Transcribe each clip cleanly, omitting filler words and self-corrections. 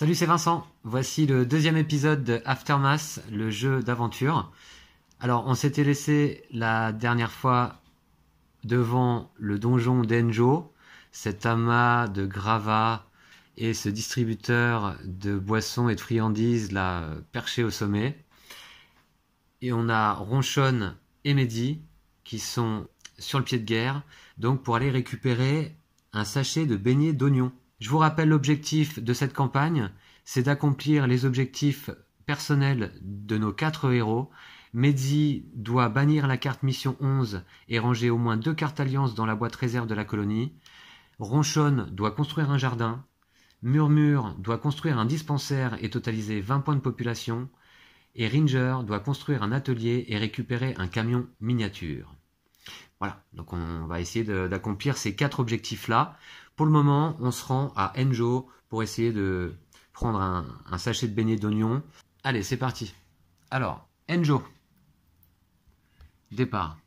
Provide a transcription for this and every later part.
Salut, c'est Vincent. Voici le deuxième épisode de Aftermath, le jeu d'aventure. Alors, on s'était laissé la dernière fois devant le donjon d'Enjo, cet amas de gravats et ce distributeur de boissons et de friandises là, perché au sommet. Et on a Ronchon et Mehdi qui sont sur le pied de guerre, donc pour aller récupérer un sachet de beignets d'oignons. Je vous rappelle l'objectif de cette campagne, c'est d'accomplir les objectifs personnels de nos 4 héros. Mehdi doit bannir la carte mission 11 et ranger au moins 2 cartes alliance dans la boîte réserve de la colonie. Ronchon doit construire un jardin. Murmure doit construire un dispensaire et totaliser 20 points de population. Et Ringer doit construire un atelier et récupérer un camion miniature. Voilà, donc on va essayer d'accomplir ces 4 objectifs-là. Pour le moment, on se rend à Enjo pour essayer de prendre un sachet de beignets d'oignons. Allez, c'est parti. Alors, Enjo. Départ.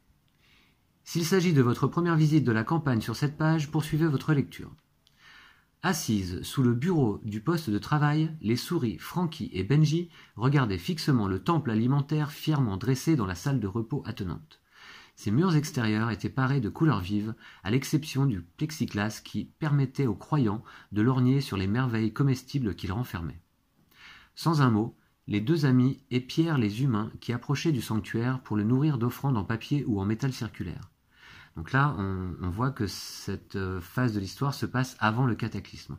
S'il s'agit de votre première visite de la campagne sur cette page, poursuivez votre lecture. Assises sous le bureau du poste de travail, les souris Frankie et Benji regardaient fixement le temple alimentaire fièrement dressé dans la salle de repos attenante. Ses murs extérieurs étaient parés de couleurs vives, à l'exception du plexiglas qui permettait aux croyants de lorgner sur les merveilles comestibles qu'il renfermait. Sans un mot, les deux amis épièrent les humains qui approchaient du sanctuaire pour le nourrir d'offrandes en papier ou en métal circulaire. Donc là, on voit que cette phase de l'histoire se passe avant le cataclysme.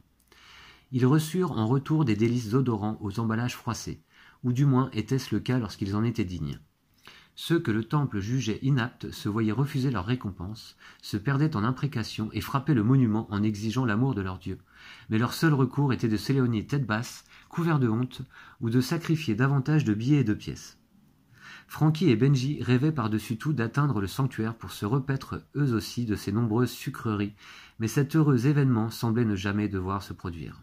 Ils reçurent en retour des délices odorants aux emballages froissés, ou du moins était-ce le cas lorsqu'ils en étaient dignes. Ceux que le temple jugeait inaptes se voyaient refuser leur récompense, se perdaient en imprécations et frappaient le monument en exigeant l'amour de leur dieu. Mais leur seul recours était de s'éloigner tête basse, couverts de honte, ou de sacrifier davantage de billets et de pièces. Frankie et Benji rêvaient par-dessus tout d'atteindre le sanctuaire pour se repaître eux aussi de ces nombreuses sucreries, mais cet heureux événement semblait ne jamais devoir se produire.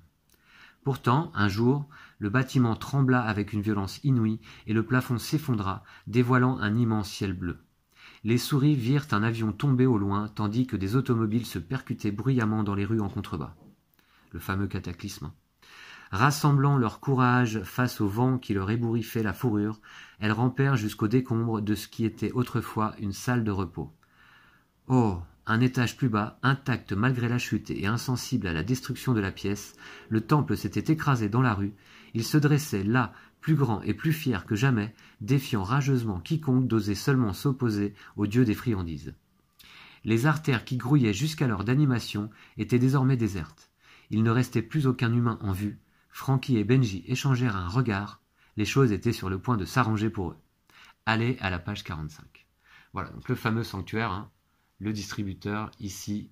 Pourtant, un jour, le bâtiment trembla avec une violence inouïe et le plafond s'effondra, dévoilant un immense ciel bleu. Les souris virent un avion tomber au loin, tandis que des automobiles se percutaient bruyamment dans les rues en contrebas. Le fameux cataclysme. Rassemblant leur courage face au vent qui leur ébouriffait la fourrure, elles rampèrent jusqu'au décombre de ce qui était autrefois une salle de repos. Oh, un étage plus bas, intact malgré la chute et insensible à la destruction de la pièce, le temple s'était écrasé dans la rue. Il se dressait là, plus grand et plus fier que jamais, défiant rageusement quiconque d'oser seulement s'opposer au dieu des friandises. Les artères qui grouillaient jusqu'alors d'animation étaient désormais désertes. Il ne restait plus aucun humain en vue. Frankie et Benji échangèrent un regard. Les choses étaient sur le point de s'arranger pour eux. Allez à la page 45. Voilà, donc le fameux sanctuaire, le distributeur ici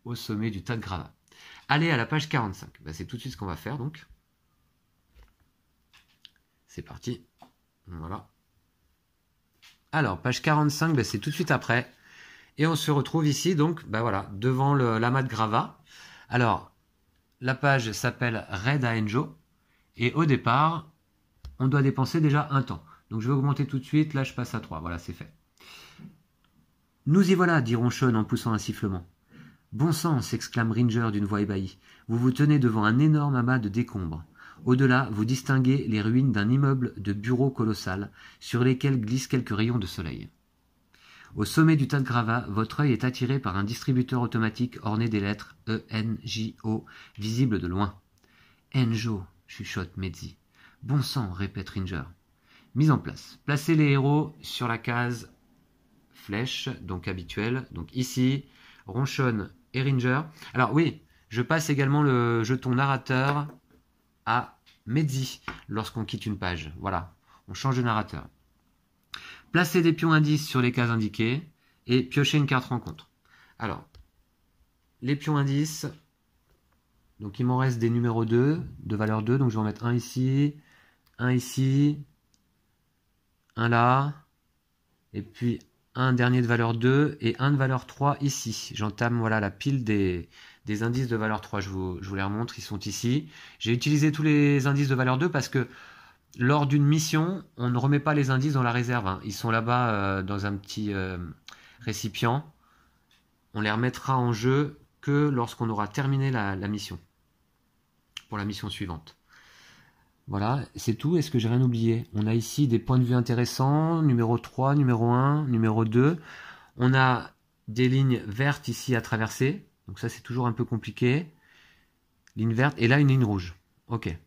au sommet du tas de gravats. Allez à la page 45. C'est tout de suite ce qu'on va faire donc. C'est parti. Voilà. Alors, page 45, c'est tout de suite après. Et on se retrouve ici, donc, voilà, devant l'amas de gravats. Alors, la page s'appelle Raid à Enjo. Et au départ, on doit dépenser déjà un temps. Donc, je vais augmenter tout de suite. Là, je passe à 3. Voilà, c'est fait. Nous y voilà, dit Ronchon en poussant un sifflement. Bon sang, s'exclame Ringer d'une voix ébahie. Vous vous tenez devant un énorme amas de décombres. Au-delà, vous distinguez les ruines d'un immeuble de bureaux colossal, sur lesquels glissent quelques rayons de soleil. Au sommet du tas de gravats, votre œil est attiré par un distributeur automatique orné des lettres E-N-J-O, visible de loin. Enjo, chuchote Mehdi. Bon sang, répète Ringer. Mise en place. Placez les héros sur la case flèche, donc habituelle. Donc ici, Ronchon et Ringer. Alors oui, je passe également le jeton narrateur à Mehdi lorsqu'on quitte une page. Voilà, on change de narrateur. Placez des pions indices sur les cases indiquées et piochez une carte rencontre. Alors, les pions indices, donc il m'en reste des numéros 2, de valeur 2, donc je vais en mettre un ici, un là, et puis un dernier de valeur 2 et un de valeur 3 ici. J'entame voilà, la pile des indices de valeur 3. Je vous les remontre, ils sont ici. J'ai utilisé tous les indices de valeur 2 parce que lors d'une mission, on ne remet pas les indices dans la réserve. Ils sont là-bas dans un petit récipient. On les remettra en jeu que lorsqu'on aura terminé la mission. Pour la mission suivante. Voilà, c'est tout. Est-ce que j'ai rien oublié? On a ici des points de vue intéressants, numéro 3, numéro 1, numéro 2. On a des lignes vertes ici à traverser. Donc ça, c'est toujours un peu compliqué. Ligne verte, et là, une ligne rouge. Ok.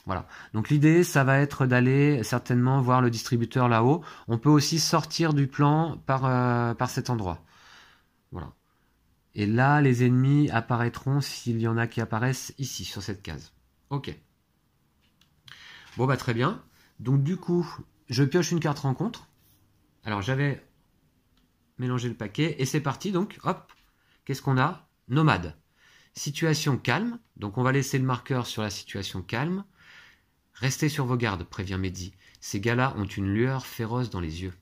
Voilà. Donc l'idée, ça va être d'aller certainement voir le distributeur là-haut. On peut aussi sortir du plan par cet endroit. Voilà. Et là, les ennemis apparaîtront s'il y en a qui apparaissent ici, sur cette case. Ok. Bon, bah très bien. Donc du coup, je pioche une carte rencontre. Alors j'avais mélangé le paquet, et c'est parti donc. Hop. Qu'est-ce qu'on a? Nomade. Situation calme. Donc on va laisser le marqueur sur la situation calme. Restez sur vos gardes, prévient Mehdi. Ces gars-là ont une lueur féroce dans les yeux.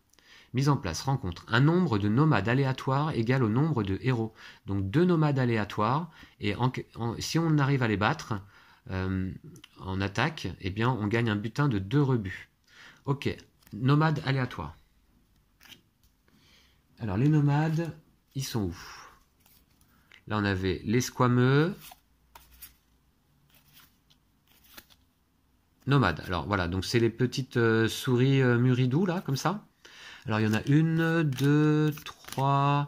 Mise en place, rencontre. Un nombre de nomades aléatoires égale au nombre de héros. Donc 2 nomades aléatoires, et si on arrive à les battre en attaque, eh bien on gagne un butin de 2 rebuts. Ok, nomades aléatoires. Alors les nomades, ils sont où? Là on avait les squameux. Nomades. Alors voilà, donc c'est les petites souris muridou là, comme ça. Alors il y en a 1, 2, 3,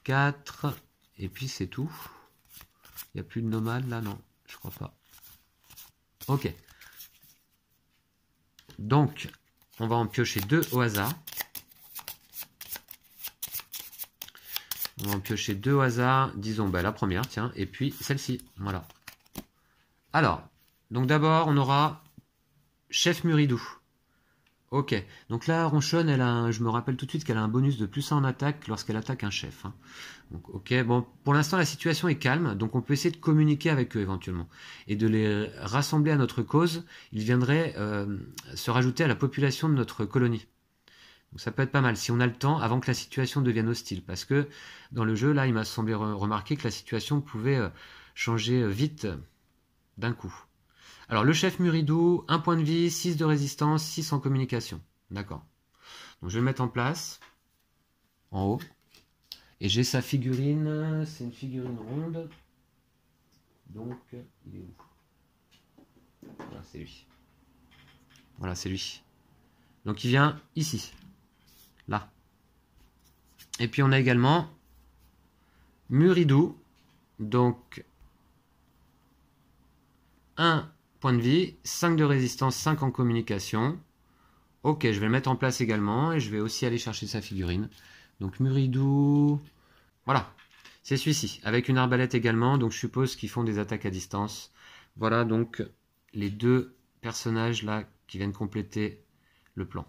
4, et puis c'est tout. Il n'y a plus de nomades là, non, je crois pas. Ok. Donc, on va en piocher 2 au hasard. On va en piocher 2 au hasard, disons la première, tiens, et puis celle-ci, voilà. Alors, donc d'abord on aura Chef Muridou. Ok, donc là, Ronchonne, je me rappelle tout de suite qu'elle a un bonus de +1 en attaque lorsqu'elle attaque un chef. Hein. Donc, ok, bon, pour l'instant, la situation est calme, donc on peut essayer de communiquer avec eux éventuellement. Et de les rassembler à notre cause, ils viendraient se rajouter à la population de notre colonie. Donc ça peut être pas mal, si on a le temps, avant que la situation devienne hostile. Parce que dans le jeu, là, il m'a semblé remarquer que la situation pouvait changer vite d'un coup. Alors, le chef Muridou, 1 point de vie, 6 de résistance, 6 en communication. D'accord. Donc, je vais le mettre en place. En haut. Et j'ai sa figurine. C'est une figurine ronde. Donc, il est où? Voilà, c'est lui. Voilà, c'est lui. Donc, il vient ici. Là. Et puis, on a également Muridou. Donc, 1 point de vie, 5 de résistance, 5 en communication. Ok, je vais le mettre en place également et je vais aussi aller chercher sa figurine. Donc Muridou, voilà, c'est celui-ci, avec une arbalète également, donc je suppose qu'ils font des attaques à distance. Voilà donc les 2 personnages là qui viennent compléter le plan.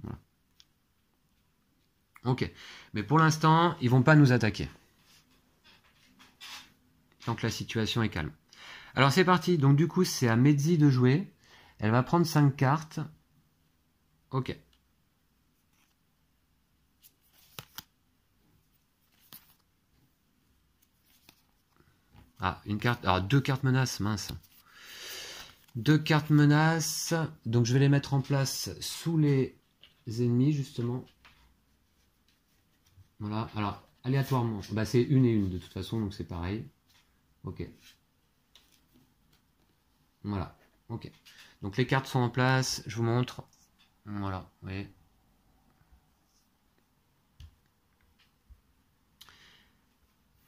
Voilà. Ok, mais pour l'instant, ils vont pas nous attaquer. Tant que la situation est calme. Alors c'est parti, donc du coup c'est à Mehdi de jouer. Elle va prendre 5 cartes. Ok. Ah, une carte. Alors 2 cartes menaces, mince. 2 cartes menaces. Donc je vais les mettre en place sous les ennemis justement. Voilà, alors aléatoirement. Bah c'est une et une de toute façon, donc c'est pareil. Ok. Voilà, ok. Donc les cartes sont en place, je vous montre. Voilà, vous voyez.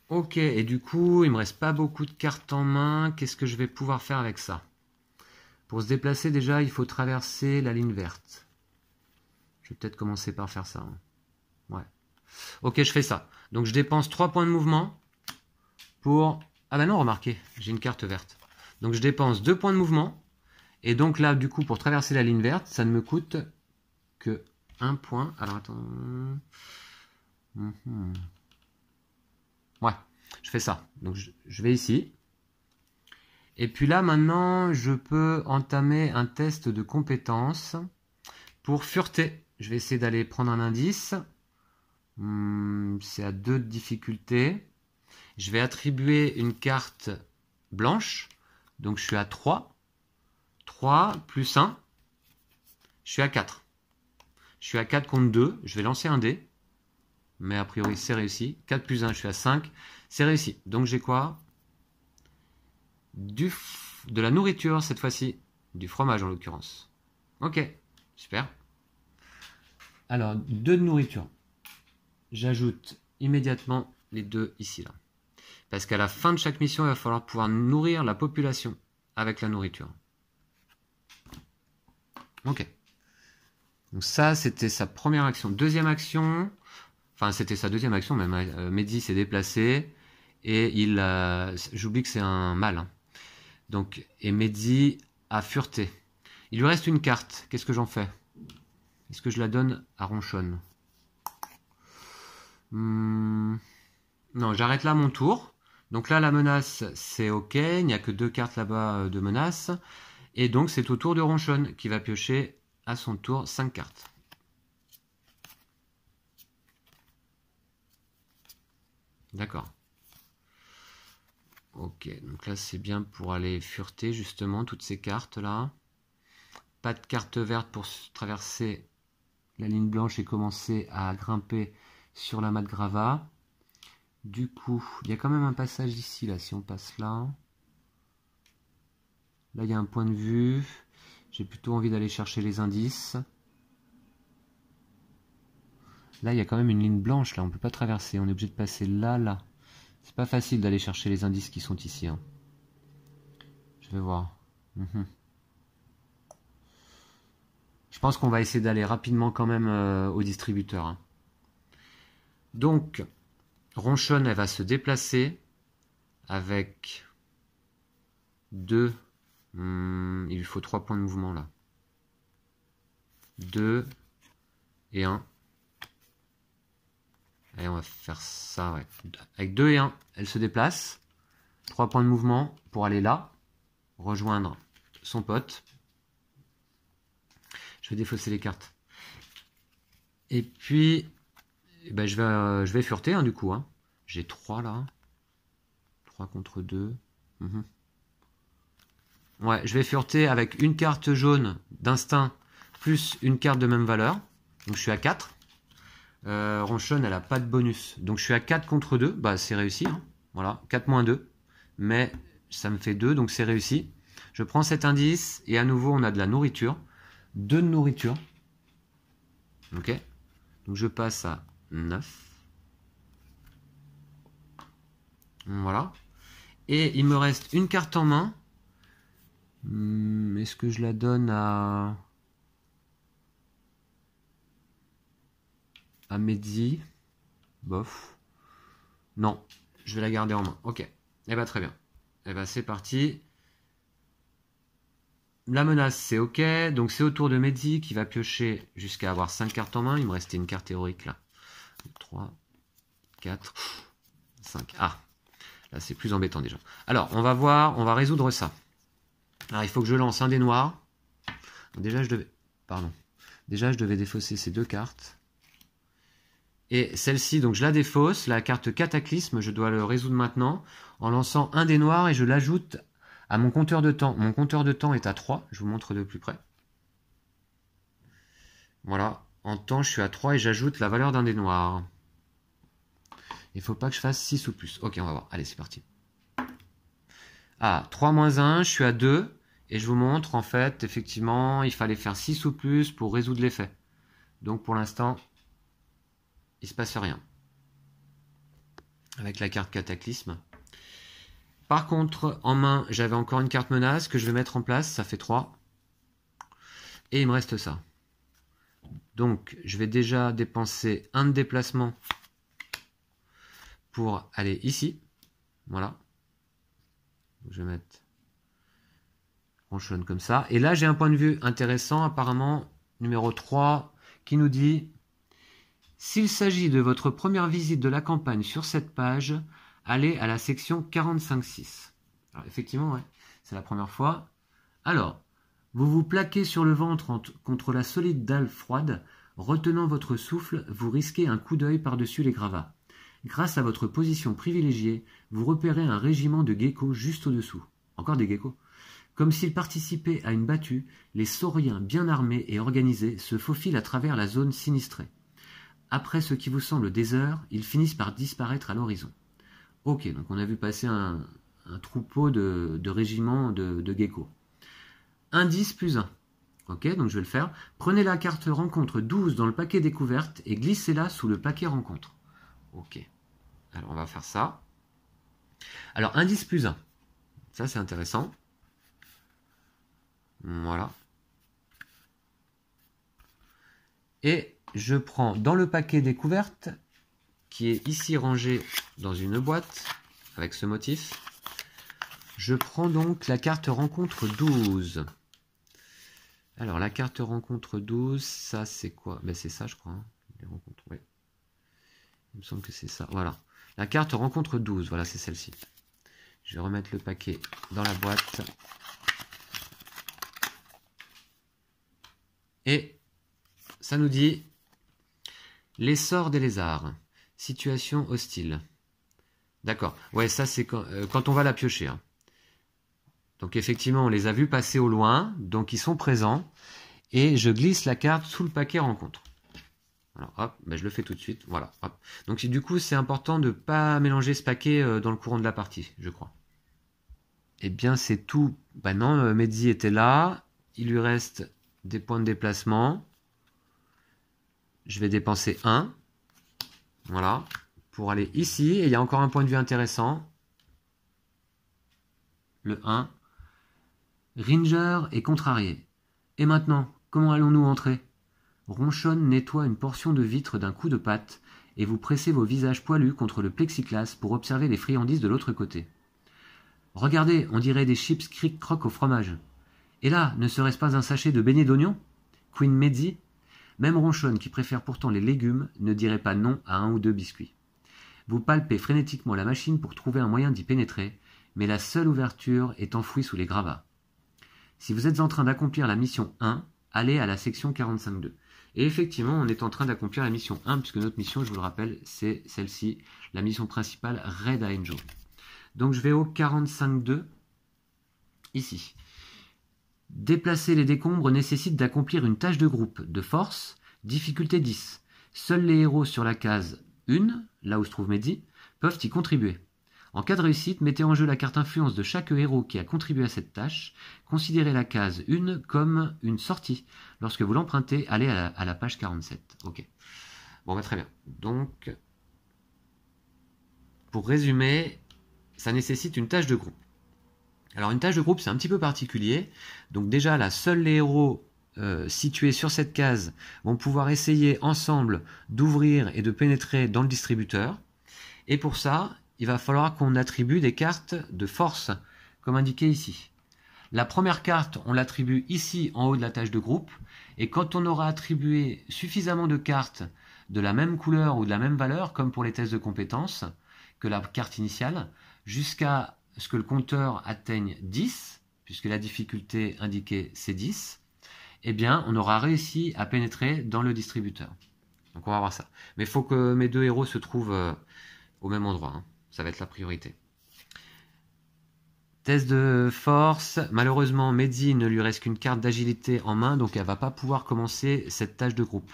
Ok, et du coup, il me reste pas beaucoup de cartes en main. Qu'est-ce que je vais pouvoir faire avec ça? Pour se déplacer, déjà, il faut traverser la ligne verte. Je vais peut-être commencer par faire ça. Hein. Ouais. Ok, je fais ça. Donc je dépense 3 points de mouvement pour... Ah bah non, remarquez, j'ai une carte verte. Donc je dépense 2 points de mouvement. Et donc là, du coup, pour traverser la ligne verte, ça ne me coûte que 1 point. Alors attends... Ouais, je fais ça. Donc je vais ici. Et puis là, maintenant, je peux entamer un test de compétence pour fureté. Je vais essayer d'aller prendre un indice. C'est à 2 de difficulté. Je vais attribuer une carte blanche. Donc je suis à 3. 3 plus 1. Je suis à 4. Je suis à 4 contre 2. Je vais lancer un dé. Mais a priori, c'est réussi. 4 plus 1, je suis à 5. C'est réussi. Donc j'ai quoi? de la nourriture cette fois-ci, du fromage en l'occurrence. Ok, super. Alors, 2 de nourriture. J'ajoute immédiatement les 2 ici, là. Parce qu'à la fin de chaque mission, il va falloir pouvoir nourrir la population avec la nourriture. Ok. Donc ça, c'était sa première action. Deuxième action, enfin c'était sa deuxième action, même Mehdi s'est déplacé et j'oublie que c'est un mâle. Hein. Donc, et Mehdi a fureté. Il lui reste une carte. Qu'est-ce que j'en fais? Est-ce que je la donne à Ronchon? Non, j'arrête là mon tour. Donc là, la menace, c'est ok. Il n'y a que 2 cartes là-bas de menace. Et donc, c'est au tour de Ronchon qui va piocher à son tour 5 cartes. D'accord. Ok, donc là, c'est bien pour aller fureter, justement, toutes ces cartes-là. Pas de carte verte pour traverser la ligne blanche et commencer à grimper sur la mat grava. Du coup, il y a quand même un passage ici, là, si on passe là. Là, il y a un point de vue. J'ai plutôt envie d'aller chercher les indices. Là, il y a quand même une ligne blanche, là, on ne peut pas traverser. On est obligé de passer là, là. C'est pas facile d'aller chercher les indices qui sont ici. Hein. Je vais voir. Je pense qu'on va essayer d'aller rapidement quand même au distributeur. Hein. Donc, Ronchon, elle va se déplacer avec 2. Il lui faut 3 points de mouvement là. 2 et 1. Allez, on va faire ça, ouais. Avec 2 et 1, elle se déplace. 3 points de mouvement pour aller là, rejoindre son pote. Je vais défausser les cartes. Et puis, ben, je vais fureter, hein, du coup. Hein. J'ai 3 là. 3 contre 2. Ouais, je vais fureter avec une carte jaune d'instinct plus une carte de même valeur. Donc je suis à 4. Ronchon, elle n'a pas de bonus. Donc je suis à 4 contre 2. Bah, c'est réussi. Hein. Voilà, 4 moins 2. Mais ça me fait 2, donc c'est réussi. Je prends cet indice et à nouveau, on a de la nourriture. 2 de nourriture. Ok. Donc je passe à 9. Voilà. Et il me reste une carte en main. Est-ce que je la donne à Mehdi? Bof. Non, je vais la garder en main. Ok. Eh bien, très bien. Eh bien, c'est parti. La menace, c'est ok. Donc, c'est au tour de Mehdi qui va piocher jusqu'à avoir 5 cartes en main. Il me restait une carte héroïque là. 3, 4, 5. Ah, là, c'est plus embêtant déjà. Alors, on va voir, on va résoudre ça. Alors, il faut que je lance un dé noir. Déjà, je devais défausser ces 2 cartes. Et celle-ci, donc je la défausse. La carte Cataclysme, je dois le résoudre maintenant en lançant un dé noir et je l'ajoute à mon compteur de temps. Mon compteur de temps est à 3. Je vous montre de plus près. Voilà. En temps, je suis à 3 et j'ajoute la valeur d'un dé noir. Il ne faut pas que je fasse 6 ou plus. Ok, on va voir. Allez, c'est parti. Ah, 3 moins 1, je suis à 2. Et je vous montre, en fait, effectivement, il fallait faire 6 ou plus pour résoudre l'effet. Donc, pour l'instant, il ne se passe rien. Avec la carte Cataclysme. Par contre, en main, j'avais encore une carte menace que je vais mettre en place. Ça fait 3. Et il me reste ça. Donc, je vais déjà dépenser un de déplacement pour aller ici. Voilà. Je vais mettre Ronchon comme ça. Et là, j'ai un point de vue intéressant, apparemment, numéro 3, qui nous dit: s'il s'agit de votre première visite de la campagne sur cette page, allez à la section 45.6. Alors, effectivement, ouais, c'est la première fois. Alors, vous vous plaquez sur le ventre contre la solide dalle froide. Retenant votre souffle, vous risquez un coup d'œil par-dessus les gravats. Grâce à votre position privilégiée, vous repérez un régiment de geckos juste au-dessous. Encore des geckos. Comme s'ils participaient à une battue, les sauriens bien armés et organisés se faufilent à travers la zone sinistrée. Après ce qui vous semble des heures, ils finissent par disparaître à l'horizon. Ok, donc on a vu passer un troupeau de régiments de geckos. Indice plus 1. Ok, donc je vais le faire. Prenez la carte rencontre 12 dans le paquet découverte et glissez-la sous le paquet rencontre. Ok. Alors on va faire ça. Alors indice plus 1. Ça c'est intéressant. Voilà. Et je prends dans le paquet découverte, qui est ici rangé dans une boîte, avec ce motif, je prends donc la carte rencontre 12. Alors la carte rencontre 12, ça c'est quoi? Ben, c'est ça je crois, hein, les rencontres, ouais. Il me semble que c'est ça, voilà. La carte rencontre 12, voilà c'est celle-ci. Je vais remettre le paquet dans la boîte. Et ça nous dit l'essor des lézards. Situation hostile. D'accord. Ouais, ça c'est quand on va la piocher. Hein. Donc effectivement, on les a vus passer au loin, donc ils sont présents. Et je glisse la carte sous le paquet rencontre. Alors hop, ben je le fais tout de suite. Voilà. Hop. Donc du coup, c'est important de ne pas mélanger ce paquet dans le courant de la partie, je crois. Eh bien, c'est tout. Ben non, Mehdi était là. Il lui reste des points de déplacement. Je vais dépenser 1. Voilà. Pour aller ici. Et il y a encore un point de vue intéressant. Le 1. Ringer est contrarié. Et maintenant, comment allons-nous entrer? Ronchonne nettoie une portion de vitre d'un coup de patte et vous pressez vos visages poilus contre le plexiglas pour observer les friandises de l'autre côté. Regardez, on dirait des chips cric-croc au fromage. Et là, ne serait-ce pas un sachet de beignets d'oignons? Queen Mehdi? Même Ronchonne, qui préfère pourtant les légumes, ne dirait pas non à 1 ou 2 biscuits. Vous palpez frénétiquement la machine pour trouver un moyen d'y pénétrer, mais la seule ouverture est enfouie sous les gravats. Si vous êtes en train d'accomplir la mission 1, allez à la section 45.2. Et effectivement, on est en train d'accomplir la mission 1, puisque notre mission, je vous le rappelle, c'est celle-ci, la mission principale, Red Angel. Donc je vais au 45.2, ici. Déplacer les décombres nécessite d'accomplir une tâche de groupe, de force, difficulté 10. Seuls les héros sur la case 1, là où se trouve Mehdi, peuvent y contribuer. En cas de réussite, mettez en jeu la carte influence de chaque héros qui a contribué à cette tâche. Considérez la case 1 comme une sortie. Lorsque vous l'empruntez, allez à la page 47. Ok. Bon, bah, très bien. Donc, pour résumer, ça nécessite une tâche de groupe. Alors, une tâche de groupe, c'est un petit peu particulier. Donc déjà, là, seuls les héros situés sur cette case vont pouvoir essayer ensemble d'ouvrir et de pénétrer dans le distributeur. Et pour ça, il va falloir qu'on attribue des cartes de force, comme indiqué ici. La première carte, on l'attribue ici, en haut de la tâche de groupe, et quand on aura attribué suffisamment de cartes de la même couleur ou de la même valeur, comme pour les tests de compétences, que la carte initiale, jusqu'à ce que le compteur atteigne 10, puisque la difficulté indiquée c'est 10, eh bien, on aura réussi à pénétrer dans le distributeur. Donc on va voir ça. Mais il faut que mes deux héros se trouvent au même endroit, hein. Ça va être la priorité. Test de force. Malheureusement, Mehdi ne lui reste qu'une carte d'agilité en main, donc elle ne va pas pouvoir commencer cette tâche de groupe.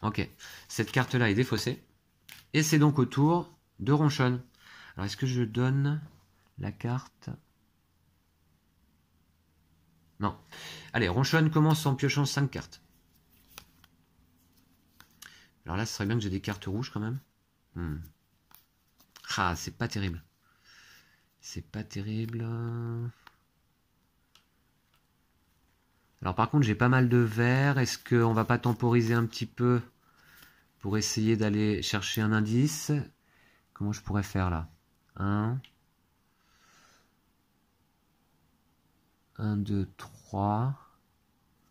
Ok. Cette carte-là est défaussée. Et c'est donc au tour de Ronchonne. Alors, est-ce que je donne la carte? Non. Allez, Ronchonne commence en piochant 5 cartes. Alors là, ce serait bien que j'ai des cartes rouges quand même. Ah, c'est pas terrible. C'est pas terrible. Alors par contre, j'ai pas mal de verts. Est-ce qu'on va pas temporiser un petit peu pour essayer d'aller chercher un indice? Comment je pourrais faire là? 1, 2, 3.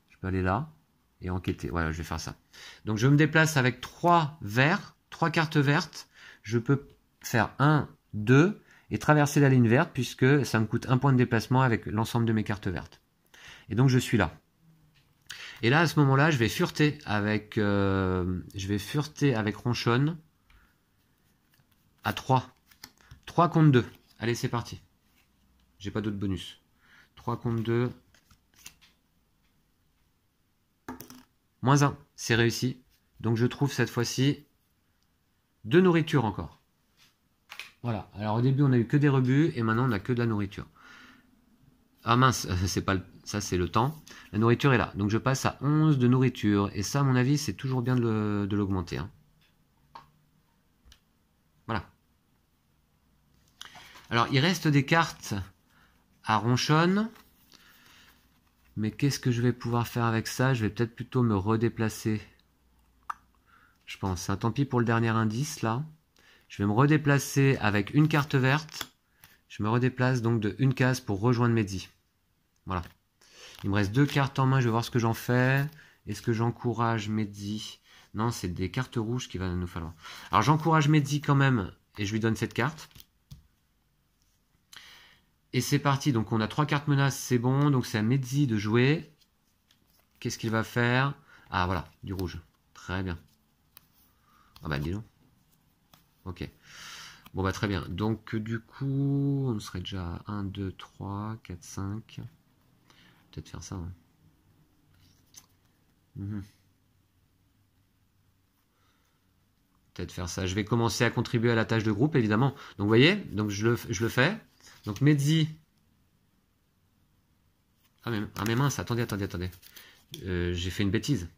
Je peux aller là et enquêter. Voilà, je vais faire ça. Donc je me déplace avec 3 verts, 3 cartes vertes. Je peux faire 1, 2 et traverser la ligne verte puisque ça me coûte 1 point de déplacement avec l'ensemble de mes cartes vertes. Et donc je suis là. Et là, à ce moment-là, je vais fureter avec Ronchonne à 3. 3 contre 2. Allez, c'est parti. J'ai pas d'autre bonus. 3 contre 2. Moins 1. C'est réussi. Donc je trouve cette fois-ci 2 nourritures encore. Voilà. Alors au début, on a eu que des rebuts et maintenant on a que de la nourriture. Ah mince, c'est pas ça, c'est le temps. La nourriture est là. Donc je passe à 11 de nourriture. Et ça, à mon avis, c'est toujours bien de l'augmenter. Hein. Voilà. Alors, il reste des cartes à ronchonne. Mais qu'est-ce que je vais pouvoir faire avec ça? Je vais peut-être plutôt me redéplacer. Je pense. Hein. Tant pis pour le dernier indice, là. Je vais me redéplacer avec une carte verte. Je me redéplace donc de une case pour rejoindre Mehdi. Voilà. Il me reste 2 cartes en main. Je vais voir ce que j'en fais. Est-ce que j'encourage Mehdi? Non, c'est des cartes rouges qu'il va nous falloir. Alors, j'encourage Mehdi quand même. Et je lui donne cette carte. Et c'est parti, donc on a 3 cartes menaces, c'est bon, donc c'est à Mehdi de jouer. Qu'est-ce qu'il va faire? Ah voilà, du rouge. Très bien. Ah bah dis donc. Ok. Bon bah très bien. Donc du coup, on serait déjà 1, 2, 3, 4, 5. Peut-être faire ça. Hein. Peut-être faire ça. Je vais commencer à contribuer à la tâche de groupe, évidemment. Donc vous voyez, donc je le fais. Donc Mehdi. Ah mais mince, attendez. J'ai fait une bêtise.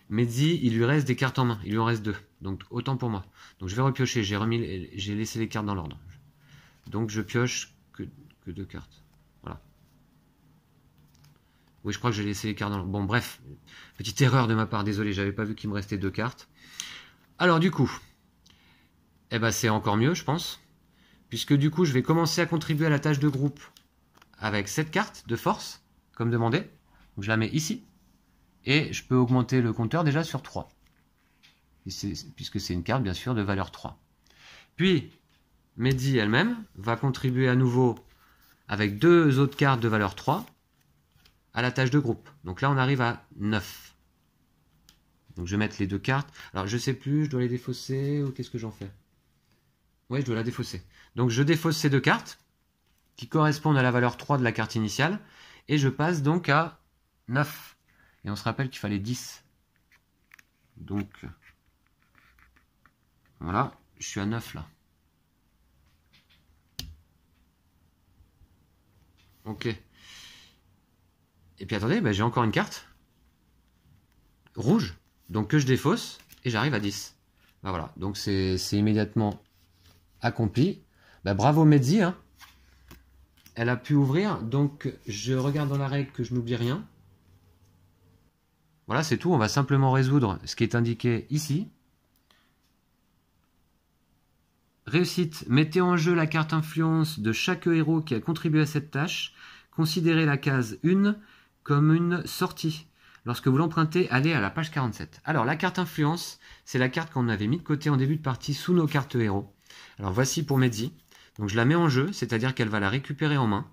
Mehdi, il lui reste des cartes en main. Il lui en reste 2. Donc autant pour moi. Donc je vais repiocher. J'ai laissé les cartes dans l'ordre. Donc je pioche que 2 cartes. Voilà. Oui, je crois que j'ai laissé les cartes dans l'ordre. Bon, bref. Petite erreur de ma part. Désolé, j'avais pas vu qu'il me restait 2 cartes. Alors du coup, eh ben, c'est encore mieux, je pense. Puisque du coup, je vais commencer à contribuer à la tâche de groupe avec cette carte de force, comme demandé. Donc je la mets ici. Et je peux augmenter le compteur déjà sur 3. Puisque c'est une carte, bien sûr, de valeur 3. Puis, Mehdi elle-même va contribuer à nouveau avec 2 autres cartes de valeur 3 à la tâche de groupe. Donc là, on arrive à 9. Donc je vais mettre les 2 cartes. Alors je sais plus, je dois les défausser ou qu'est-ce que j'en fais? Oui, je dois la défausser. Donc je défausse ces 2 cartes qui correspondent à la valeur 3 de la carte initiale. Et je passe donc à 9. Et on se rappelle qu'il fallait 10. Donc, voilà, je suis à 9 là. Ok. Et puis attendez, bah, j'ai encore une carte. Rouge. Donc que je défausse. Et j'arrive à 10. Bah, voilà, donc c'est immédiatement accompli. Bah, bravo Mehdi. Hein. Elle a pu ouvrir. Donc je regarde dans la règle que je n'oublie rien. Voilà, c'est tout. On va simplement résoudre ce qui est indiqué ici. Réussite. Mettez en jeu la carte influence de chaque héros qui a contribué à cette tâche. Considérez la case 1 comme une sortie. Lorsque vous l'empruntez, allez à la page 47. Alors, la carte influence, c'est la carte qu'on avait mis de côté en début de partie sous nos cartes héros. Alors, voici pour Mehdi. Donc, je la mets en jeu, c'est-à-dire qu'elle va la récupérer en main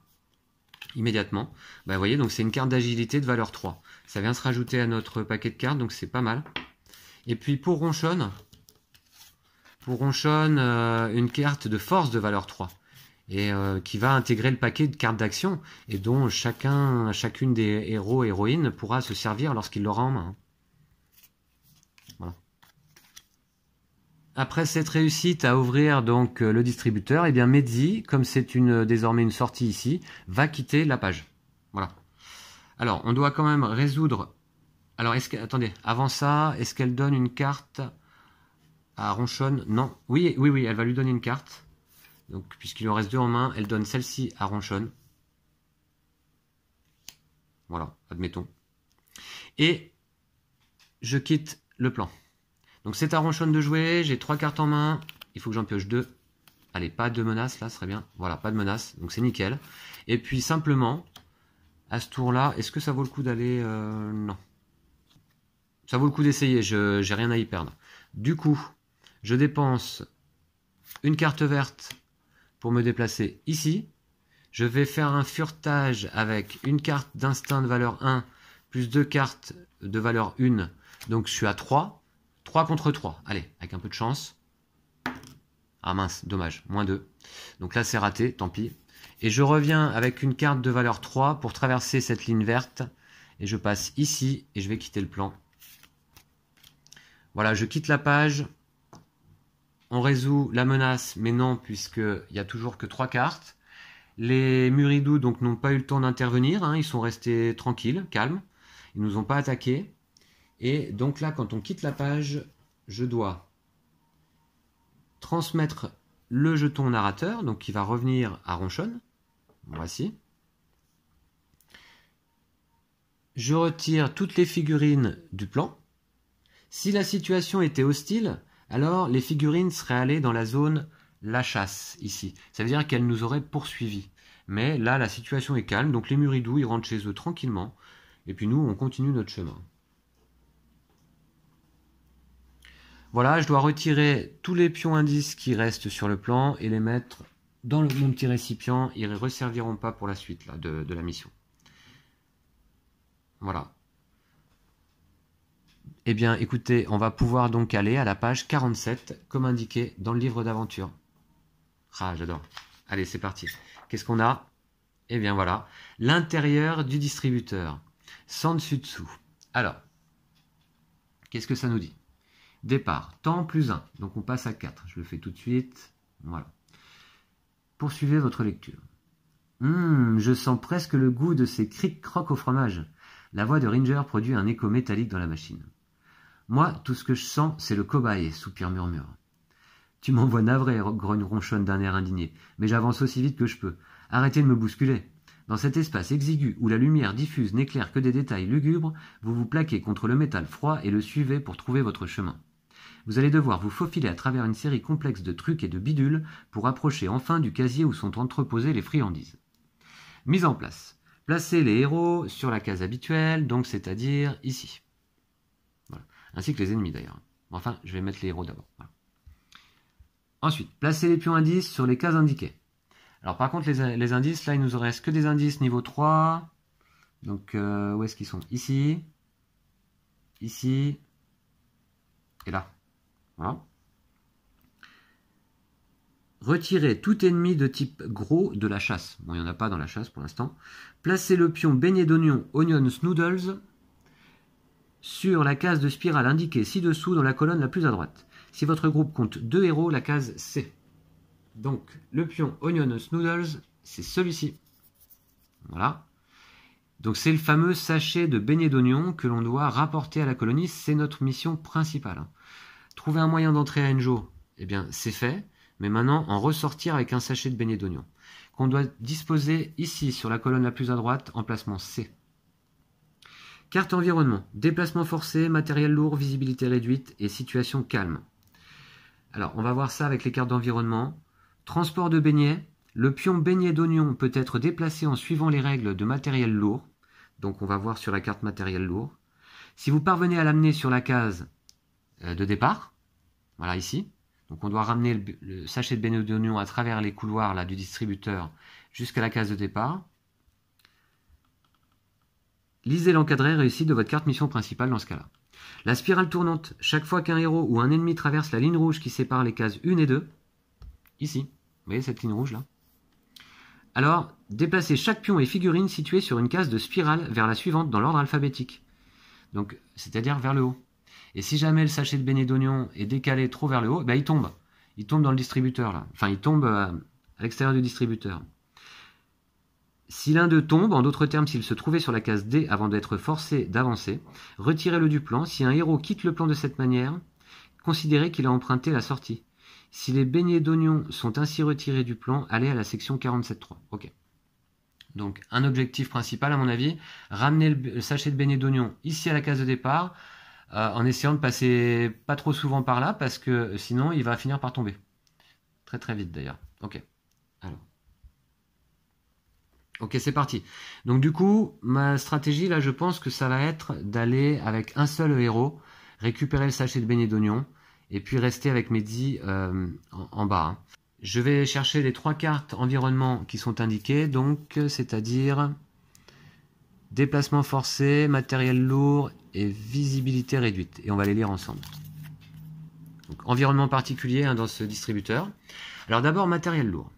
immédiatement. Bah, vous voyez, donc c'est une carte d'agilité de valeur 3. Ça vient se rajouter à notre paquet de cartes, donc c'est pas mal. Et puis, pour Ronchonne, une carte de force de valeur 3. Et qui va intégrer le paquet de cartes d'action et dont chacune des héros et héroïnes pourra se servir lorsqu'il l'aura en main. Voilà. Après cette réussite à ouvrir donc le distributeur, et bien Mehdi, comme c'est désormais une sortie ici, va quitter la page. Voilà. Alors, on doit quand même résoudre. Alors, attendez, avant ça, est-ce qu'elle donne une carte à Ronchonne? Non. Oui, elle va lui donner une carte. Donc, puisqu'il en reste 2 en main, elle donne celle-ci à Ronchonne. Voilà, admettons. Et je quitte le plan. Donc, c'est à Ronchonne de jouer. J'ai 3 cartes en main. Il faut que j'en pioche 2. Allez, pas de menace, là, ce serait bien. Voilà, pas de menace. Donc, c'est nickel. Et puis, simplement, à ce tour-là, est-ce que ça vaut le coup d'aller... non. Ça vaut le coup d'essayer. J'ai rien à y perdre. Du coup, je dépense une carte verte pour me déplacer ici. Je vais faire un furetage avec une carte d'instinct de valeur 1 plus 2 cartes de valeur 1. Donc je suis à 3. 3 contre 3. Allez, avec un peu de chance. Ah mince, dommage, moins 2. Donc là c'est raté, tant pis. Et je reviens avec une carte de valeur 3 pour traverser cette ligne verte. Et je passe ici et je vais quitter le plan. Voilà, je quitte la page. on résout la menace, mais non, puisqu'il n'y a toujours que 3 cartes. Les Muridou donc n'ont pas eu le temps d'intervenir, hein, ils sont restés tranquilles, calmes, ils nous ont pas attaqués. Et donc là, quand on quitte la page, je dois transmettre le jeton narrateur, donc qui va revenir à Ronchonne. Voici. Je retire toutes les figurines du plan. Si la situation était hostile, alors les figurines seraient allées dans la zone la chasse, ici. Ça veut dire qu'elles nous auraient poursuivis. Mais là, la situation est calme, donc les Muridou, ils rentrent chez eux tranquillement. Et puis nous, on continue notre chemin. Voilà, je dois retirer tous les pions indices qui restent sur le plan et les mettre dans mon petit récipient. Ils ne resserviront pas pour la suite là, de la mission. Voilà. Eh bien, écoutez, on va pouvoir donc aller à la page 47, comme indiqué dans le livre d'aventure. Ah, j'adore. Allez, c'est parti. Qu'est-ce qu'on a? Eh bien, voilà. L'intérieur du distributeur. Sans dessus-dessous. Alors, qu'est-ce que ça nous dit? Départ, temps plus 1. Donc, on passe à 4. Je le fais tout de suite. Voilà. Poursuivez votre lecture. Je sens presque le goût de ces cric-crocs au fromage. La voix de Ringer produit un écho métallique dans la machine. Moi, tout ce que je sens, c'est le cobaye, soupire Murmure. Tu m'envoies navré, grogne Ronchonne d'un air indigné, mais j'avance aussi vite que je peux. Arrêtez de me bousculer. Dans cet espace exigu où la lumière diffuse n'éclaire que des détails lugubres, vous vous plaquez contre le métal froid et le suivez pour trouver votre chemin. Vous allez devoir vous faufiler à travers une série complexe de trucs et de bidules pour approcher enfin du casier où sont entreposées les friandises. Mise en place. Placez les héros sur la case habituelle, donc c'est-à-dire ici. Voilà. Ainsi que les ennemis d'ailleurs. Enfin, je vais mettre les héros d'abord. Voilà. Ensuite, placez les pions indices sur les cases indiquées. Alors par contre, les indices, là, il nous reste que des indices niveau 3. Donc, où est-ce qu'ils sont? Ici, ici, et là. Voilà. Retirez tout ennemi de type gros de la chasse. Bon, il n'y en a pas dans la chasse pour l'instant. Placez le pion beignet d'oignon Onion Noodles sur la case de spirale indiquée ci-dessous dans la colonne la plus à droite. Si votre groupe compte 2 héros, la case C. Donc, le pion Onion Noodles, c'est celui-ci. Voilà. Donc, c'est le fameux sachet de beignet d'oignon que l'on doit rapporter à la colonie. C'est notre mission principale. Trouver un moyen d'entrer à Enjo, eh bien, c'est fait. Mais maintenant, en ressortir avec un sachet de beignet d'oignon, qu'on doit disposer ici, sur la colonne la plus à droite, emplacement C. Carte environnement, déplacement forcé, matériel lourd, visibilité réduite et situation calme. Alors, on va voir ça avec les cartes d'environnement. Transport de beignets, le pion beignet d'oignon peut être déplacé en suivant les règles de matériel lourd. Donc, on va voir sur la carte matériel lourd. Si vous parvenez à l'amener sur la case de départ, voilà ici, donc on doit ramener le sachet de beignet d'oignon à travers les couloirs là, du distributeur jusqu'à la case de départ. Lisez l'encadré réussi de votre carte mission principale dans ce cas-là. La spirale tournante, chaque fois qu'un héros ou un ennemi traverse la ligne rouge qui sépare les cases 1 et 2, ici, vous voyez cette ligne rouge là, alors déplacez chaque pion et figurine située sur une case de spirale vers la suivante dans l'ordre alphabétique, donc c'est-à-dire vers le haut. Et si jamais le sachet de beignet d'oignon est décalé trop vers le haut, ben il tombe dans le distributeur là, enfin il tombe à l'extérieur du distributeur. Si l'un d'eux tombe, en d'autres termes s'il se trouvait sur la case D avant d'être forcé d'avancer, retirez-le du plan. Si un héros quitte le plan de cette manière, considérez qu'il a emprunté la sortie. Si les beignets d'oignon sont ainsi retirés du plan, allez à la section 47.3. Ok. Donc un objectif principal à mon avis, ramener le sachet de beignets d'oignon ici à la case de départ, en essayant de passer pas trop souvent par là, parce que sinon il va finir par tomber. Très très vite d'ailleurs. Ok. Alors. Ok, c'est parti. Donc du coup, ma stratégie, là, je pense que ça va être d'aller avec un seul héros, récupérer le sachet de beignet d'oignon, et puis rester avec Mehdi en bas. Hein. Je vais chercher les 3 cartes environnement qui sont indiquées, donc c'est-à-dire déplacement forcé, matériel lourd et visibilité réduite. Et on va les lire ensemble. Donc, environnement particulier hein, dans ce distributeur. Alors d'abord, matériel lourd.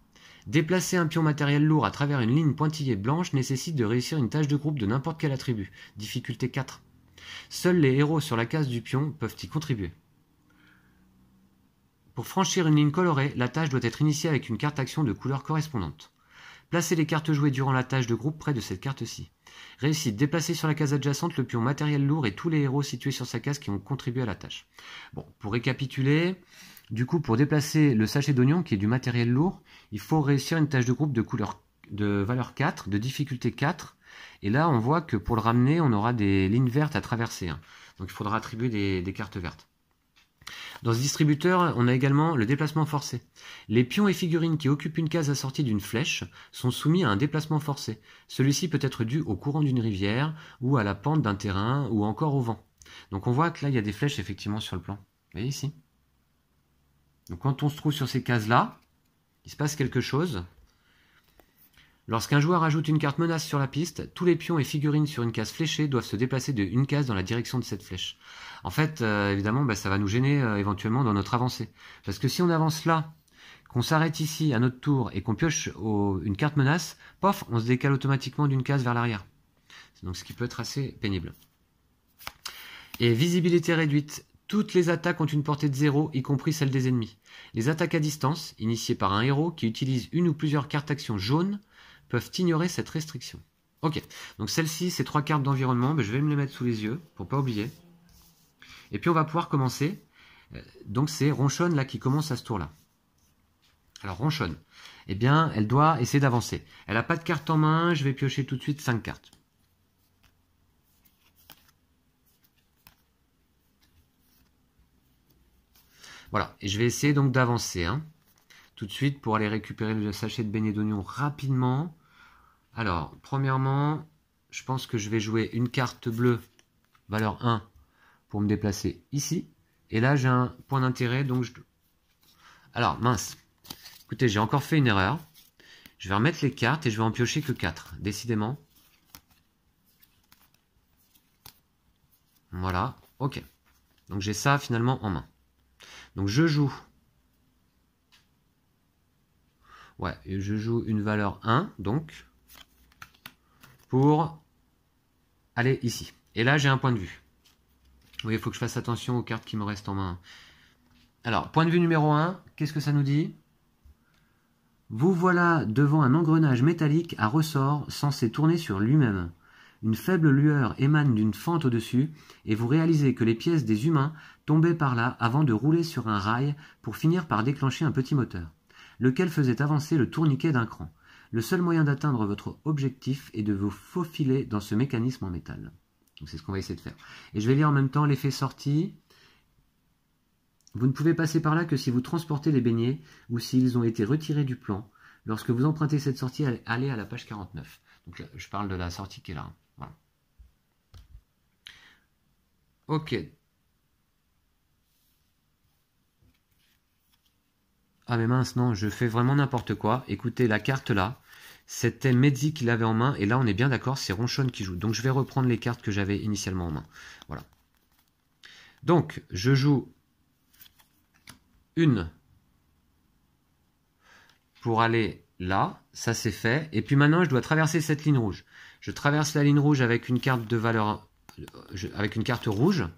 Déplacer un pion matériel lourd à travers une ligne pointillée blanche nécessite de réussir une tâche de groupe de n'importe quel attribut. Difficulté 4. Seuls les héros sur la case du pion peuvent y contribuer. Pour franchir une ligne colorée, la tâche doit être initiée avec une carte action de couleur correspondante. Placez les cartes jouées durant la tâche de groupe près de cette carte-ci. Réussite, déplacer sur la case adjacente le pion matériel lourd et tous les héros situés sur sa case qui ont contribué à la tâche. Bon, pour récapituler, du coup, pour déplacer le sachet d'oignon, qui est du matériel lourd, il faut réussir une tâche de groupe de valeur 4, de difficulté 4. Et là, on voit que pour le ramener, on aura des lignes vertes à traverser. Donc il faudra attribuer des cartes vertes. Dans ce distributeur, on a également le déplacement forcé. Les pions et figurines qui occupent une case assortie d'une flèche sont soumis à un déplacement forcé. Celui-ci peut être dû au courant d'une rivière, ou à la pente d'un terrain, ou encore au vent. Donc on voit que là, il y a des flèches effectivement sur le plan. Vous voyez ici? Donc quand on se trouve sur ces cases-là, il se passe quelque chose. Lorsqu'un joueur ajoute une carte menace sur la piste, tous les pions et figurines sur une case fléchée doivent se déplacer de une case dans la direction de cette flèche. En fait, évidemment, ça va nous gêner éventuellement dans notre avancée. Parce que si on avance là, qu'on s'arrête ici à notre tour et qu'on pioche une carte menace, pof, on se décale automatiquement d'une case vers l'arrière. Donc ce qui peut être assez pénible. Et visibilité réduite. Toutes les attaques ont une portée de 0, y compris celles des ennemis. Les attaques à distance, initiées par un héros qui utilise une ou plusieurs cartes actions jaunes, peuvent ignorer cette restriction. Ok, donc celle-ci, ces 3 cartes d'environnement, je vais me les mettre sous les yeux, pour pas oublier. Et puis on va pouvoir commencer. Donc c'est Ronchonne là qui commence à ce tour-là. Alors Ronchonne, eh bien, elle doit essayer d'avancer. Elle n'a pas de carte en main, je vais piocher tout de suite 5 cartes. Voilà, et je vais essayer donc d'avancer, tout de suite pour aller récupérer le sachet de beignets d'oignon rapidement. Alors, premièrement, je pense que je vais jouer une carte bleue, valeur 1, pour me déplacer ici. Et là, j'ai un point d'intérêt, donc je... Alors, mince. Écoutez, j'ai encore fait une erreur. Je vais remettre les cartes et je vais en piocher que 4, décidément. Voilà, ok. Donc j'ai ça finalement en main. Donc je joue. Ouais, je joue une valeur 1, donc, pour aller ici. Et là, j'ai un point de vue. Oui, il faut que je fasse attention aux cartes qui me restent en main. Alors, point de vue numéro 1, qu'est-ce que ça nous dit? Vous voilà devant un engrenage métallique à ressort censé tourner sur lui-même. Une faible lueur émane d'une fente au-dessus, et vous réalisez que les pièces des humains tombaient par là avant de rouler sur un rail pour finir par déclencher un petit moteur, lequel faisait avancer le tourniquet d'un cran. Le seul moyen d'atteindre votre objectif est de vous faufiler dans ce mécanisme en métal. Donc c'est ce qu'on va essayer de faire. Et je vais lire en même temps l'effet sortie. Vous ne pouvez passer par là que si vous transportez les beignets ou s'ils ont été retirés du plan. Lorsque vous empruntez cette sortie, allez à la page 49. Donc là, je parle de la sortie qui est là. Voilà. Ok. Ah mais mince, non, je fais vraiment n'importe quoi. Écoutez, la carte là, c'était Mehdi qui l'avait en main, et là on est bien d'accord, c'est Ronchonne qui joue. Donc je vais reprendre les cartes que j'avais initialement en main. Voilà. Donc, je joue une pour aller là, ça c'est fait. Et puis maintenant, je dois traverser cette ligne rouge. Je traverse la ligne rouge avec une carte de valeur, avec une carte rouge,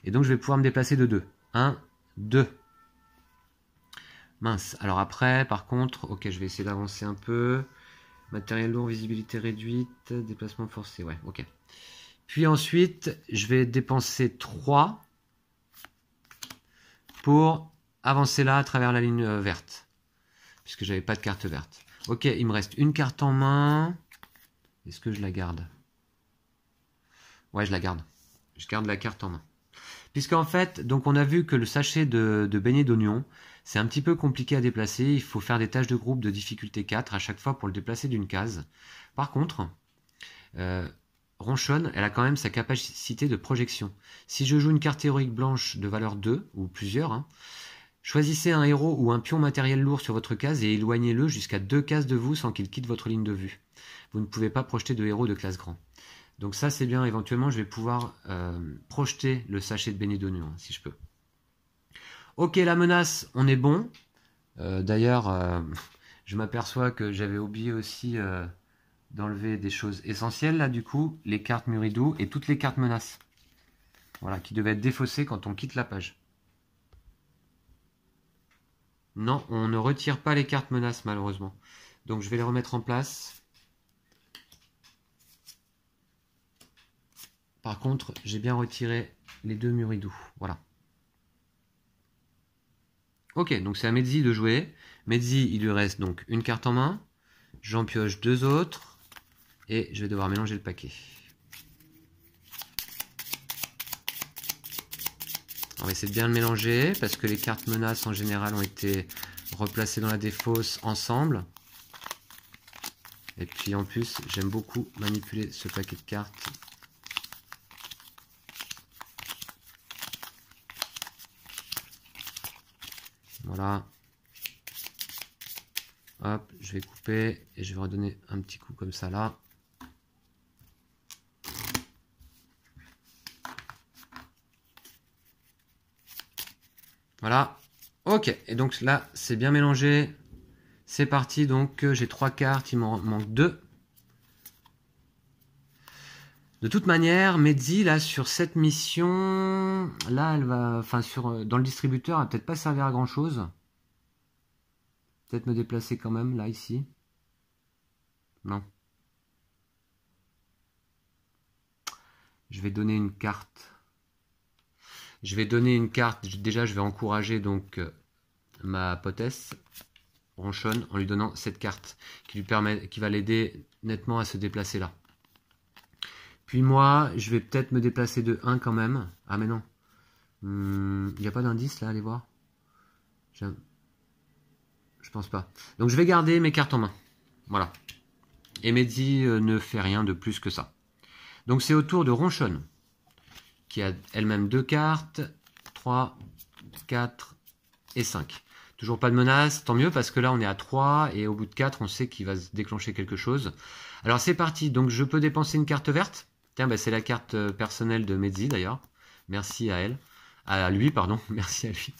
et donc je vais pouvoir me déplacer de 2. 1, 2. Mince. Alors après, par contre, ok, je vais essayer d'avancer un peu. Matériel lourd, visibilité réduite, déplacement forcé, ouais, ok. Puis ensuite, je vais dépenser 3 pour avancer là à travers la ligne verte, puisque j'avais pas de carte verte. Ok, il me reste une carte en main. Est-ce que je la garde? Ouais, je la garde. Je garde la carte en main. Puisqu'en fait, donc on a vu que le sachet de beignets d'oignon, c'est un petit peu compliqué à déplacer. Il faut faire des tâches de groupe de difficulté 4 à chaque fois pour le déplacer d'une case. Par contre, Ronchonne, elle a quand même sa capacité de projection. Si je joue une carte héroïque blanche de valeur 2, ou plusieurs, choisissez un héros ou un pion matériel lourd sur votre case et éloignez-le jusqu'à 2 cases de vous sans qu'il quitte votre ligne de vue. Vous ne pouvez pas projeter de héros de classe grand. Donc ça c'est bien, éventuellement je vais pouvoir projeter le sachet de beignets d'oignon, si je peux. Ok, la menace, on est bon. D'ailleurs, je m'aperçois que j'avais oublié aussi d'enlever des choses essentielles, là du coup, les cartes Muridou et toutes les cartes menaces. Voilà, qui devaient être défaussées quand on quitte la page. Non, on ne retire pas les cartes menaces malheureusement. Donc je vais les remettre en place. Par contre, j'ai bien retiré les 2 Muridou. Voilà. Ok, donc c'est à Mezzi de jouer. Mezzi, il lui reste donc une carte en main. J'en pioche 2 autres. Et je vais devoir mélanger le paquet. On va essayer de bien le mélanger parce que les cartes menaces en général ont été replacées dans la défausse ensemble. Et puis en plus, j'aime beaucoup manipuler ce paquet de cartes. Voilà. Hop, je vais couper et je vais redonner un petit coup comme ça là. Voilà. Ok, et donc là, c'est bien mélangé. C'est parti, donc j'ai 3 cartes, il m'en manque 2. De toute manière, Mezzi, là, sur cette mission, là, elle va, enfin, dans le distributeur, elle va peut-être pas servir à grand chose. Peut-être me déplacer quand même, là, ici. Non. Je vais donner une carte. Je vais donner une carte. Déjà, je vais encourager donc ma potesse, Ronchonne, en lui donnant cette carte qui va l'aider nettement à se déplacer là. Puis moi, je vais peut-être me déplacer de 1 quand même. Ah mais non. Il n'y a pas d'indice là, allez voir. Je pense pas. Donc je vais garder mes cartes en main. Voilà. Et Mezzi ne fait rien de plus que ça. Donc c'est au tour de Ronchonne, qui a elle-même 2 cartes, 3, 4 et 5. Toujours pas de menace, tant mieux, parce que là on est à 3, et au bout de 4, on sait qu'il va se déclencher quelque chose. Alors c'est parti, donc je peux dépenser une carte verte. Tiens, bah, c'est la carte personnelle de Mezzi d'ailleurs. Merci à elle. À lui, pardon, merci à lui.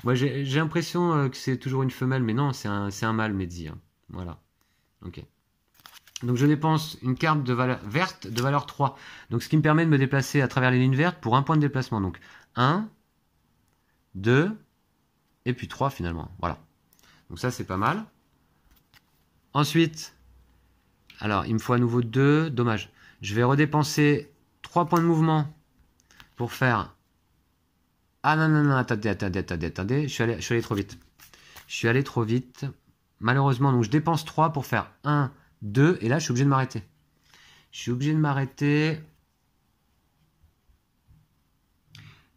Moi j'ai l'impression que c'est toujours une femelle, mais non, c'est un mâle Mezzi. Hein. Voilà. Ok. Donc je dépense une carte de valeur verte de valeur 3. Donc ce qui me permet de me déplacer à travers les lignes vertes pour un point de déplacement. Donc 1, 2, et puis 3 finalement. Voilà. Donc ça c'est pas mal. Ensuite, alors il me faut à nouveau 2. Dommage. Je vais redépenser 3 points de mouvement pour faire... Ah non, non, non, attendez. Je suis allé trop vite. Je suis allé trop vite. Malheureusement, donc je dépense 3 pour faire 1, 2, et là je suis obligé de m'arrêter. Je suis obligé de m'arrêter.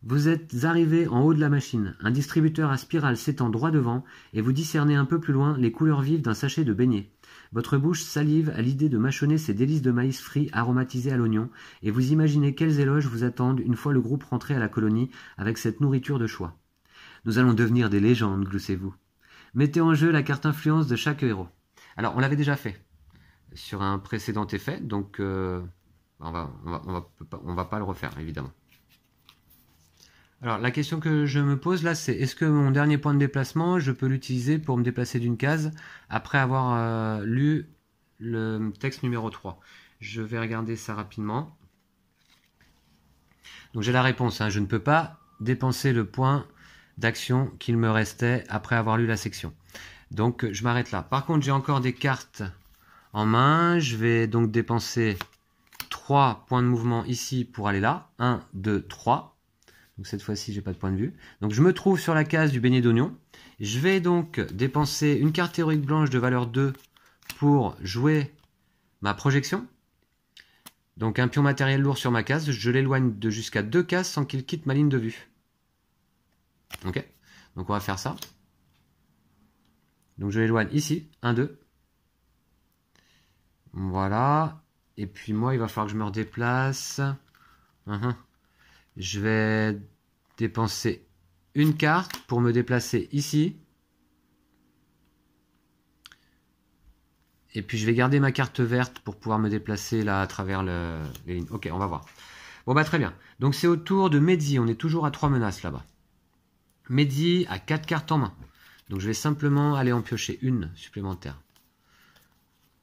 Vous êtes arrivé en haut de la machine. Un distributeur à spirale s'étend droit devant et vous discernez un peu plus loin les couleurs vives d'un sachet de beignets. Votre bouche salive à l'idée de mâchonner ces délices de maïs frit aromatisés à l'oignon et vous imaginez quels éloges vous attendent une fois le groupe rentré à la colonie avec cette nourriture de choix. Nous allons devenir des légendes, gloussez-vous. Mettez en jeu la carte influence de chaque héros. Alors, on l'avait déjà fait sur un précédent effet, donc on va pas le refaire, évidemment. Alors, la question que je me pose là, c'est est-ce que mon dernier point de déplacement, je peux l'utiliser pour me déplacer d'une case après avoir lu le texte numéro 3? Je vais regarder ça rapidement. Donc, j'ai la réponse. Hein, je ne peux pas dépenser le point d'action qu'il me restait après avoir lu la section. Donc, je m'arrête là. Par contre, j'ai encore des cartes en main. Je vais donc dépenser 3 points de mouvement ici pour aller là. 1, 2, 3. Donc cette fois-ci, j'ai pas de point de vue. Donc je me trouve sur la case du beignet d'oignon. Je vais donc dépenser une carte héroïque blanche de valeur 2 pour jouer ma projection. Donc un pion matériel lourd sur ma case. Je l'éloigne de jusqu'à 2 cases sans qu'il quitte ma ligne de vue. Ok. Donc on va faire ça. Donc je l'éloigne ici. 1, 2. Voilà. Et puis moi, il va falloir que je me redéplace. Je vais dépenser une carte pour me déplacer ici. Et puis je vais garder ma carte verte pour pouvoir me déplacer là à travers les lignes. Ok, on va voir. Bon bah très bien. Donc c'est au tour de Mezzi. On est toujours à 3 menaces là-bas. Mezzi a 4 cartes en main. Donc je vais simplement aller en piocher une supplémentaire.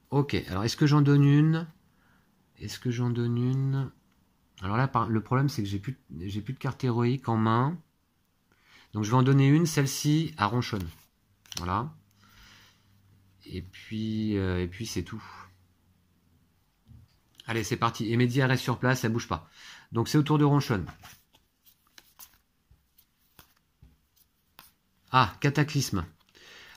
Ok, alors est-ce que j'en donne une? Est-ce que j'en donne une? Alors là, le problème, c'est que j'ai plus de carte héroïque en main. Donc je vais en donner une, celle-ci, à Ronchonne. Voilà. Et puis c'est tout. Allez, c'est parti. Et Mehdi, elle reste sur place, elle bouge pas. Donc c'est au tour de Ronchon. Ah, Cataclysme.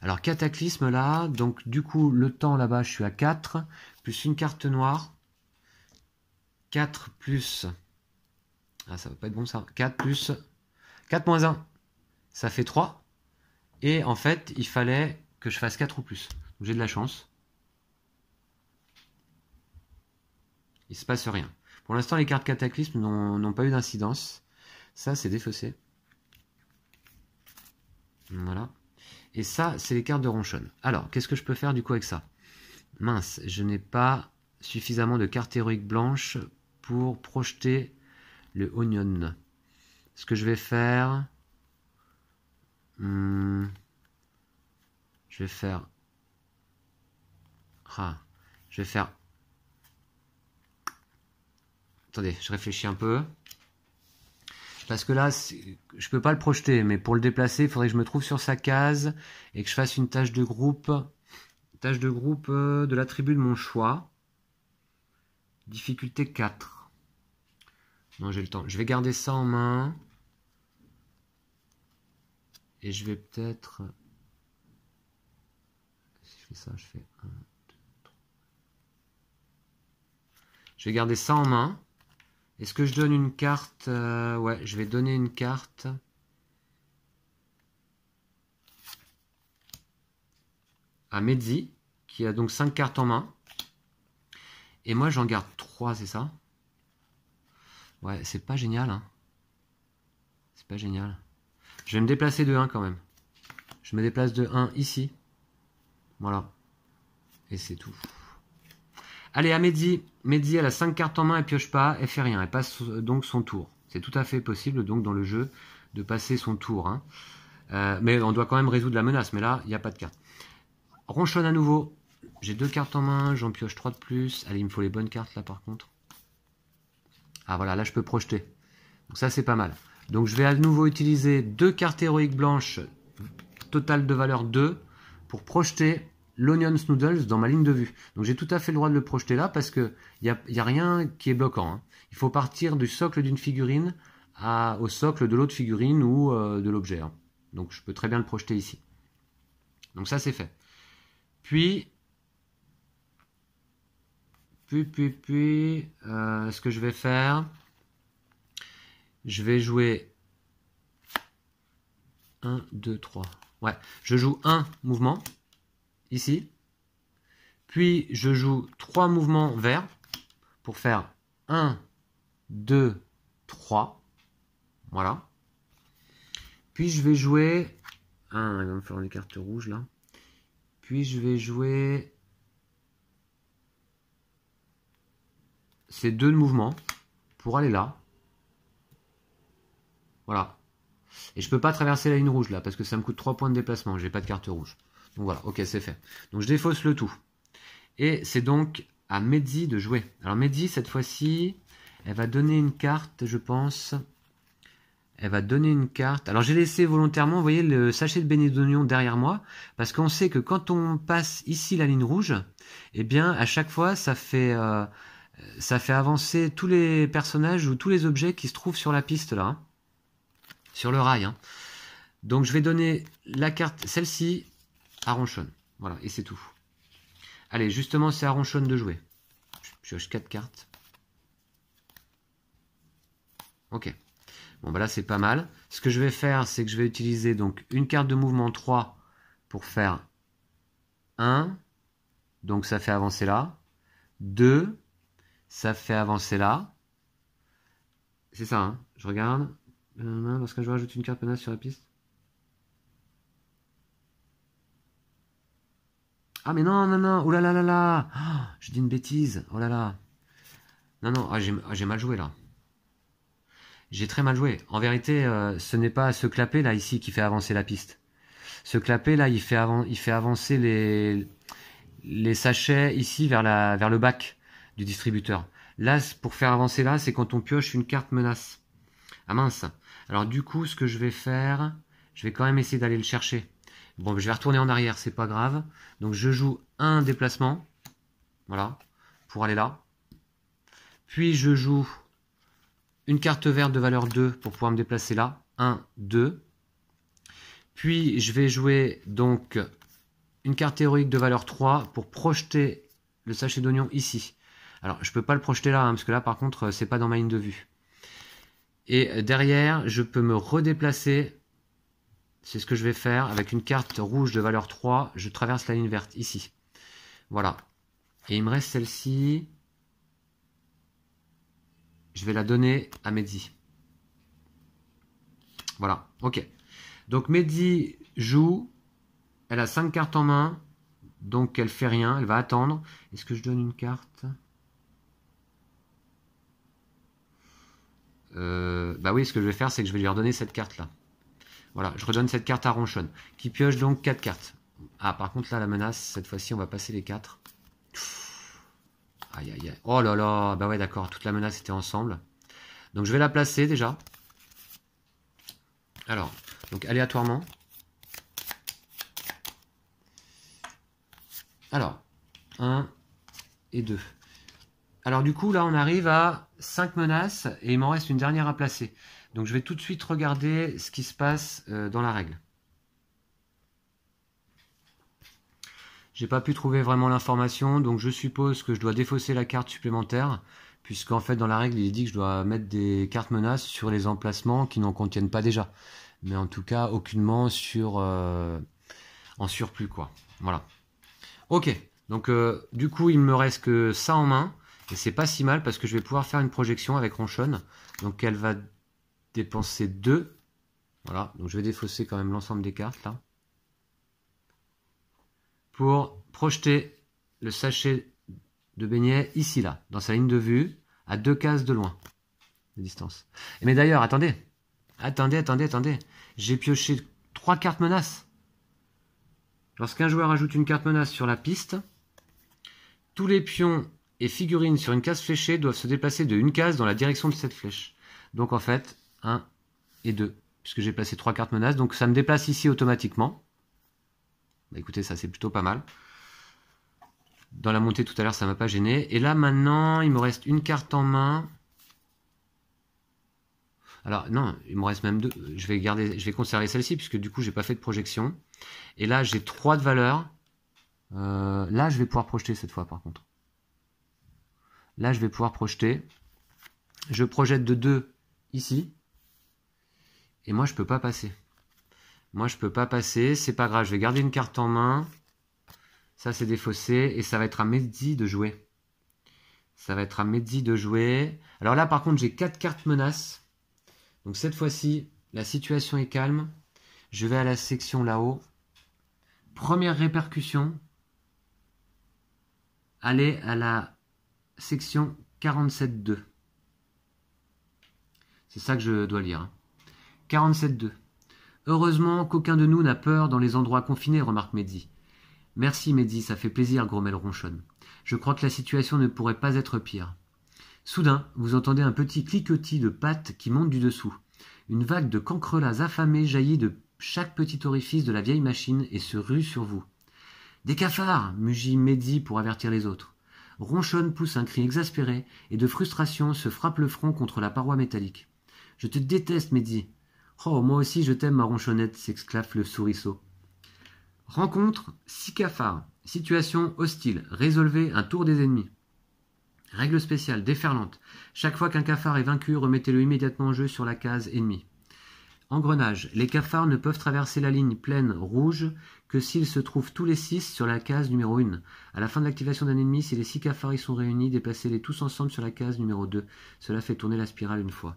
Alors Cataclysme là, donc du coup le temps là-bas je suis à 4, plus une carte noire. 4 plus... Ah ça va pas être bon ça. 4 plus... 4 moins 1, ça fait 3. Et en fait il fallait que je fasse 4 ou plus. Donc j'ai de la chance. Il se passe rien. Pour l'instant les cartes Cataclysme n'ont pas eu d'incidence. Ça c'est défaussé. Voilà. Et ça, c'est les cartes de Ronchon. Alors, qu'est-ce que je peux faire du coup avec ça? Mince, je n'ai pas suffisamment de cartes héroïques blanches pour projeter le Onion. Ce que je vais faire... je vais faire... je vais faire... Attendez, je réfléchis un peu. Parce que là, je peux pas le projeter, mais pour le déplacer, il faudrait que je me trouve sur sa case et que je fasse une tâche de groupe de l'attribut de mon choix. Difficulté 4. Non, j'ai le temps. Je vais garder ça en main. Et je vais peut-être... Si je fais ça, je fais 1, 2, 3. Je vais garder ça en main. Est-ce que je donne une carte? Ouais, je vais donner une carte. À Mehdi, qui a donc 5 cartes en main. Et moi, j'en garde 3, c'est ça? Ouais, c'est pas génial. Hein. C'est pas génial. Je vais me déplacer de 1 quand même. Je me déplace de 1 ici. Voilà. Et c'est tout. Allez, à Mehdi. Mehdi, elle a 5 cartes en main, elle pioche pas, elle fait rien. Elle passe donc son tour. C'est tout à fait possible, donc, dans le jeu, de passer son tour. Hein. Mais on doit quand même résoudre la menace. Mais là, il n'y a pas de carte. Ronchon à nouveau. J'ai 2 cartes en main, j'en pioche 3 de plus. Allez, il me faut les bonnes cartes là, par contre. Ah, voilà, là, je peux projeter. Donc ça, c'est pas mal. Donc, je vais à nouveau utiliser 2 cartes héroïques blanches, total de valeur 2, pour projeter l'Onion Noodles dans ma ligne de vue. Donc j'ai tout à fait le droit de le projeter là parce qu'il n'y a rien qui est bloquant. Hein. Il faut partir du socle d'une figurine au socle de l'autre figurine ou de l'objet. Hein. Donc je peux très bien le projeter ici. Donc ça c'est fait. Puis ce que je vais faire, je vais jouer 1, 2, 3. Ouais, je joue un mouvement. Ici, puis je joue 3 mouvements verts pour faire 1, 2, 3, voilà. Puis je vais jouer, il va me faire des cartes rouges là, puis je vais jouer ces 2 mouvements pour aller là, voilà. Et je peux pas traverser la ligne rouge là, parce que ça me coûte 3 points de déplacement, j'ai pas de carte rouge. Donc voilà, ok, c'est fait. Donc je défausse le tout. Et c'est donc à Mehdi de jouer. Alors Mehdi, cette fois-ci, elle va donner une carte, je pense. Elle va donner une carte. Alors j'ai laissé volontairement, vous voyez, le sachet de beignets d'oignon derrière moi, parce qu'on sait que quand on passe ici la ligne rouge, eh bien, à chaque fois, ça fait avancer tous les personnages ou tous les objets qui se trouvent sur la piste, là. Hein, sur le rail. Hein. Donc je vais donner la carte, celle-ci, à Ronchon. Voilà, et c'est tout. Allez, justement, c'est à Ronchon de jouer. Je pioche 4 cartes. Ok. Bon, bah là, c'est pas mal. Ce que je vais faire, c'est que je vais utiliser donc une carte de mouvement 3 pour faire 1. Donc, ça fait avancer là. 2. Ça fait avancer là. C'est ça, hein. Je regarde. Lorsque je rajoute une carte menace sur la piste. Ah mais non, non, non, oh là là là là, oh, je dis une bêtise, oh là là. Non, non, j'ai mal joué là. J'ai très mal joué. En vérité, ce n'est pas ce clapet là ici qui fait avancer la piste. Ce clapet là, il fait avancer les sachets ici vers le bac du distributeur. Là, pour faire avancer là, c'est quand on pioche une carte menace. Ah mince. Alors du coup, ce que je vais faire, je vais quand même essayer d'aller le chercher. Bon, je vais retourner en arrière, c'est pas grave. Donc je joue un déplacement. Voilà. Pour aller là. Puis je joue une carte verte de valeur 2 pour pouvoir me déplacer là. 1, 2. Puis je vais jouer donc une carte héroïque de valeur 3 pour projeter le sachet d'oignon ici. Alors je peux pas le projeter là, parce que là par contre c'est pas dans ma ligne de vue. Et derrière je peux me redéplacer. C'est ce que je vais faire avec une carte rouge de valeur 3. Je traverse la ligne verte ici. Voilà. Et il me reste celle-ci. Je vais la donner à Mehdi. Voilà. Ok. Donc Mehdi joue. Elle a 5 cartes en main. Donc elle fait rien. Elle va attendre. Est-ce que je donne une carte? Bah oui, ce que je vais faire, c'est que je vais lui redonner cette carte-là. Voilà, je redonne cette carte à Ronchon, qui pioche donc 4 cartes. Ah, par contre, là, la menace, cette fois-ci, on va passer les 4. Aïe, aïe, aïe. Oh là là, bah ouais, d'accord, toute la menace était ensemble. Donc, je vais la placer, déjà. Alors, donc, aléatoirement. Alors, 1 et 2. Alors, du coup, là, on arrive à 5 menaces, et il m'en reste une dernière à placer. Donc je vais tout de suite regarder ce qui se passe dans la règle. J'ai pas pu trouver vraiment l'information, donc je suppose que je dois défausser la carte supplémentaire, puisqu'en fait dans la règle il dit que je dois mettre des cartes menaces sur les emplacements qui n'en contiennent pas déjà. Mais en tout cas aucunement sur en surplus quoi. Voilà. Ok, donc du coup il me reste que ça en main, et c'est pas si mal parce que je vais pouvoir faire une projection avec Ronchon. Donc elle va dépenser 2. Voilà, donc je vais défausser quand même l'ensemble des cartes là. Pour projeter le sachet de beignet ici là, dans sa ligne de vue, à 2 cases de loin de distance. Mais d'ailleurs, attendez. J'ai pioché 3 cartes menaces. Lorsqu'un joueur ajoute une carte menace sur la piste, tous les pions et figurines sur une case fléchée doivent se déplacer de une case dans la direction de cette flèche. Donc en fait, 1 et 2, puisque j'ai placé 3 cartes menaces, donc ça me déplace ici automatiquement. Bah écoutez, ça c'est plutôt pas mal. Dans la montée tout à l'heure, ça m'a pas gêné. Et là maintenant, il me reste une carte en main. Alors non, il me reste même 2. Je vais conserver celle-ci, puisque du coup, j'ai pas fait de projection. Et là, j'ai 3 de valeur. Là, je vais pouvoir projeter cette fois, par contre. Là, je vais pouvoir projeter. Je projette de 2 ici. Et moi, je peux pas passer. C'est pas grave, je vais garder une carte en main. Ça, c'est défaussé. Et ça va être à Mehdi de jouer. Alors là, par contre, j'ai 4 cartes menaces. Donc cette fois-ci, la situation est calme. Je vais à la section là-haut. Première répercussion. Aller à la section 47.2. C'est ça que je dois lire. 47.2. Heureusement qu'aucun de nous n'a peur dans les endroits confinés, remarque Mehdi. Merci Mehdi, ça fait plaisir, grommelle Ronchon. Je crois que la situation ne pourrait pas être pire. Soudain, vous entendez un petit cliquetis de pattes qui monte du dessous. Une vague de cancrelats affamés jaillit de chaque petit orifice de la vieille machine et se rue sur vous. Des cafards, mugit Mehdi pour avertir les autres. Ronchon pousse un cri exaspéré et de frustration se frappe le front contre la paroi métallique. Je te déteste, Mehdi. Oh, moi aussi je t'aime, ma ronchonnette, s'exclame le souriceau. Rencontre 6 cafards. Situation hostile. Résolvez un tour des ennemis. Règle spéciale, déferlante. Chaque fois qu'un cafard est vaincu, remettez-le immédiatement en jeu sur la case ennemie. Engrenage. Les cafards ne peuvent traverser la ligne pleine rouge que s'ils se trouvent tous les 6 sur la case numéro 1. À la fin de l'activation d'un ennemi, si les 6 cafards y sont réunis, déplacez-les tous ensemble sur la case numéro 2. Cela fait tourner la spirale une fois.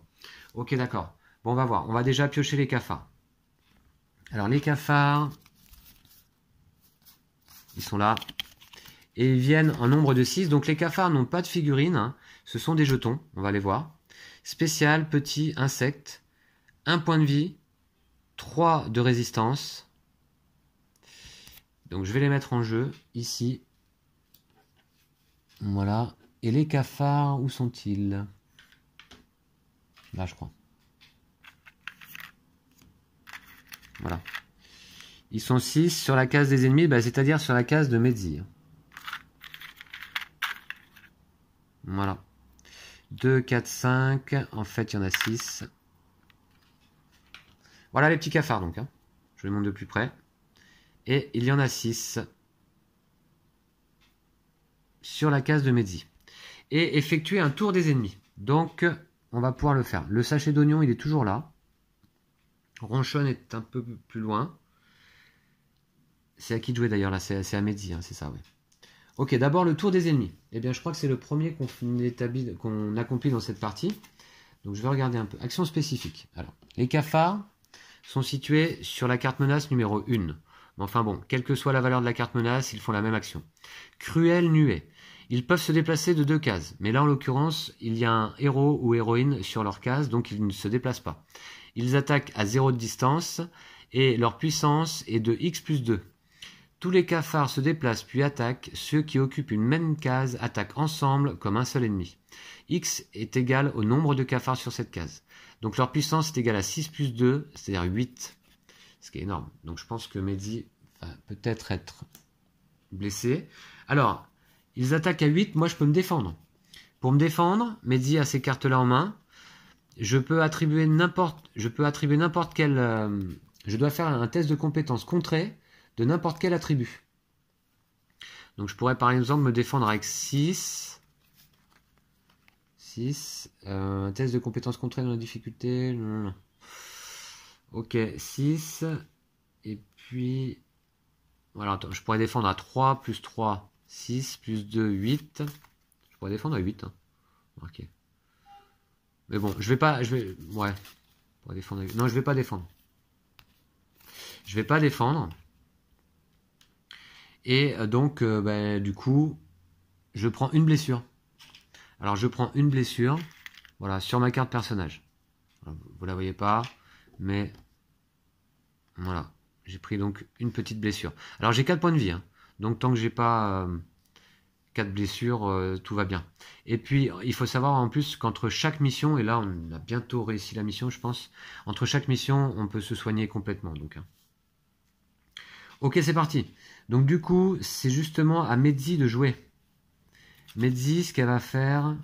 Ok, d'accord. Bon, on va voir. On va déjà piocher les cafards. Alors, les cafards, ils sont là. Et ils viennent en nombre de 6. Donc, les cafards n'ont pas de figurines. Hein. Ce sont des jetons. On va les voir. Spécial, petit, insecte. 1 point de vie. 3 de résistance. Donc, je vais les mettre en jeu. Ici. Voilà. Et les cafards, où sont-ils? Là, je crois. Voilà. Ils sont 6 sur la case des ennemis, bah, c'est-à-dire sur la case de Mehdi. Voilà. 2, 4, 5. En fait, il y en a 6. Voilà les petits cafards, donc. Hein. Je les montre de plus près. Et il y en a 6 sur la case de Mehdi. Et effectuer un tour des ennemis. Donc, on va pouvoir le faire. Le sachet d'oignon, il est toujours là. Ronchon est un peu plus loin. C'est à qui de jouer d'ailleurs là? C'est à Mehdi, hein, c'est ça, oui. Ok, d'abord le tour des ennemis. Eh bien, je crois que c'est le premier qu'on accomplit dans cette partie. Donc, je vais regarder un peu. Action spécifique. Alors, les cafards sont situés sur la carte menace numéro 1. Mais enfin bon, quelle que soit la valeur de la carte menace, ils font la même action. Cruel nuée. Ils peuvent se déplacer de 2 cases, mais là en l'occurrence, il y a un héros ou héroïne sur leur case, donc ils ne se déplacent pas. Ils attaquent à 0 de distance, et leur puissance est de x plus 2. Tous les cafards se déplacent puis attaquent, ceux qui occupent une même case attaquent ensemble comme un seul ennemi. X est égal au nombre de cafards sur cette case. Donc leur puissance est égale à 6 plus 2, c'est-à-dire 8, ce qui est énorme. Donc je pense que Mehdi va peut-être être blessé. Alors, ils attaquent à 8, moi je peux me défendre. Pour me défendre, Mehdi a ces cartes-là en main. Je peux attribuer n'importe quel... je dois faire un test de compétence contrée de n'importe quel attribut. Donc je pourrais par exemple me défendre avec 6. 6. Un test de compétence contrée dans la difficulté. Non. Ok, 6. Et puis... Voilà, attends, je pourrais défendre à 3, plus 3, 6, plus 2, 8. Je pourrais défendre à 8. Hein. Ok. Mais bon, je vais pas... Ouais. Je pourrais défendre à 8. Non, je vais pas défendre. Je vais pas défendre. Et donc, du coup, je prends une blessure. Alors, je prends une blessure, voilà, sur ma carte personnage. Vous la voyez pas, mais voilà. J'ai pris donc une petite blessure. Alors, j'ai 4 points de vie, hein, donc tant que j'ai pas 4 blessures, tout va bien. Et puis, il faut savoir en plus qu'entre chaque mission, et là, on a bientôt réussi la mission, je pense, entre chaque mission, on peut se soigner complètement. Donc, hein. Ok, c'est parti. Donc du coup, c'est justement à Mehdi de jouer. Mehdi, ce qu'elle va faire,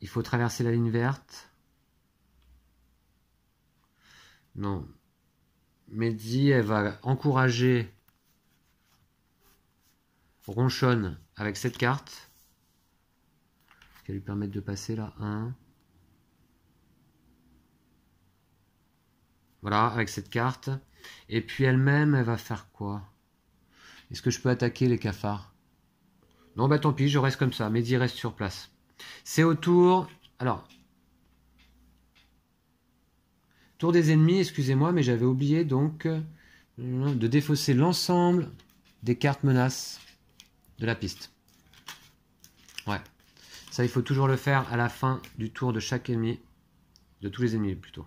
il faut traverser la ligne verte. Non. Mehdi, elle va encourager Ronchon avec cette carte. Qui va lui permettre de passer là. 1. Voilà, avec cette carte. Et puis elle-même, elle va faire quoi? Est-ce que je peux attaquer les cafards? Non, bah tant pis, je reste comme ça. Mehdi reste sur place. C'est au tour... Alors... Tour des ennemis, excusez-moi, mais j'avais oublié donc de défausser l'ensemble des cartes menaces de la piste. Ouais. Ça, il faut toujours le faire à la fin du tour de chaque ennemi. De tous les ennemis, plutôt.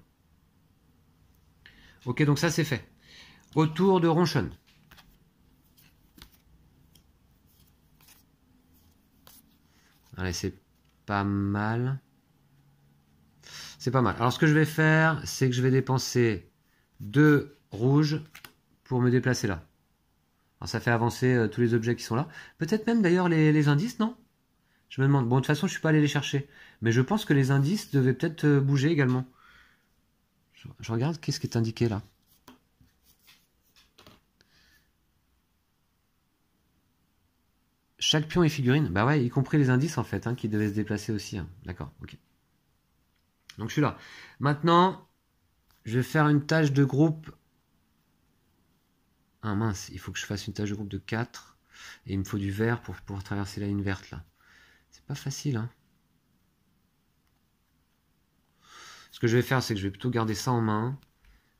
Ok, donc ça, c'est fait. Au tour de Ronchon. Allez, c'est pas mal. C'est pas mal. Alors, ce que je vais faire, c'est que je vais dépenser 2 rouges pour me déplacer là. Alors, ça fait avancer tous les objets qui sont là. Peut-être même d'ailleurs les indices, non? Je me demande. Bon, de toute façon, je suis pas allé les chercher. Mais je pense que les indices devaient peut-être bouger également. Je regarde, qu'est-ce qui est indiqué là? Chaque pion et figurine. Bah ouais, y compris les indices en fait, hein, qui devaient se déplacer aussi. Hein. D'accord, ok. Donc je suis là. Maintenant, je vais faire une tâche de groupe. Ah mince, il faut que je fasse une tâche de groupe de 4. Et il me faut du vert pour pouvoir traverser la ligne verte là. C'est pas facile, hein. Ce que je vais faire, c'est que je vais plutôt garder ça en main.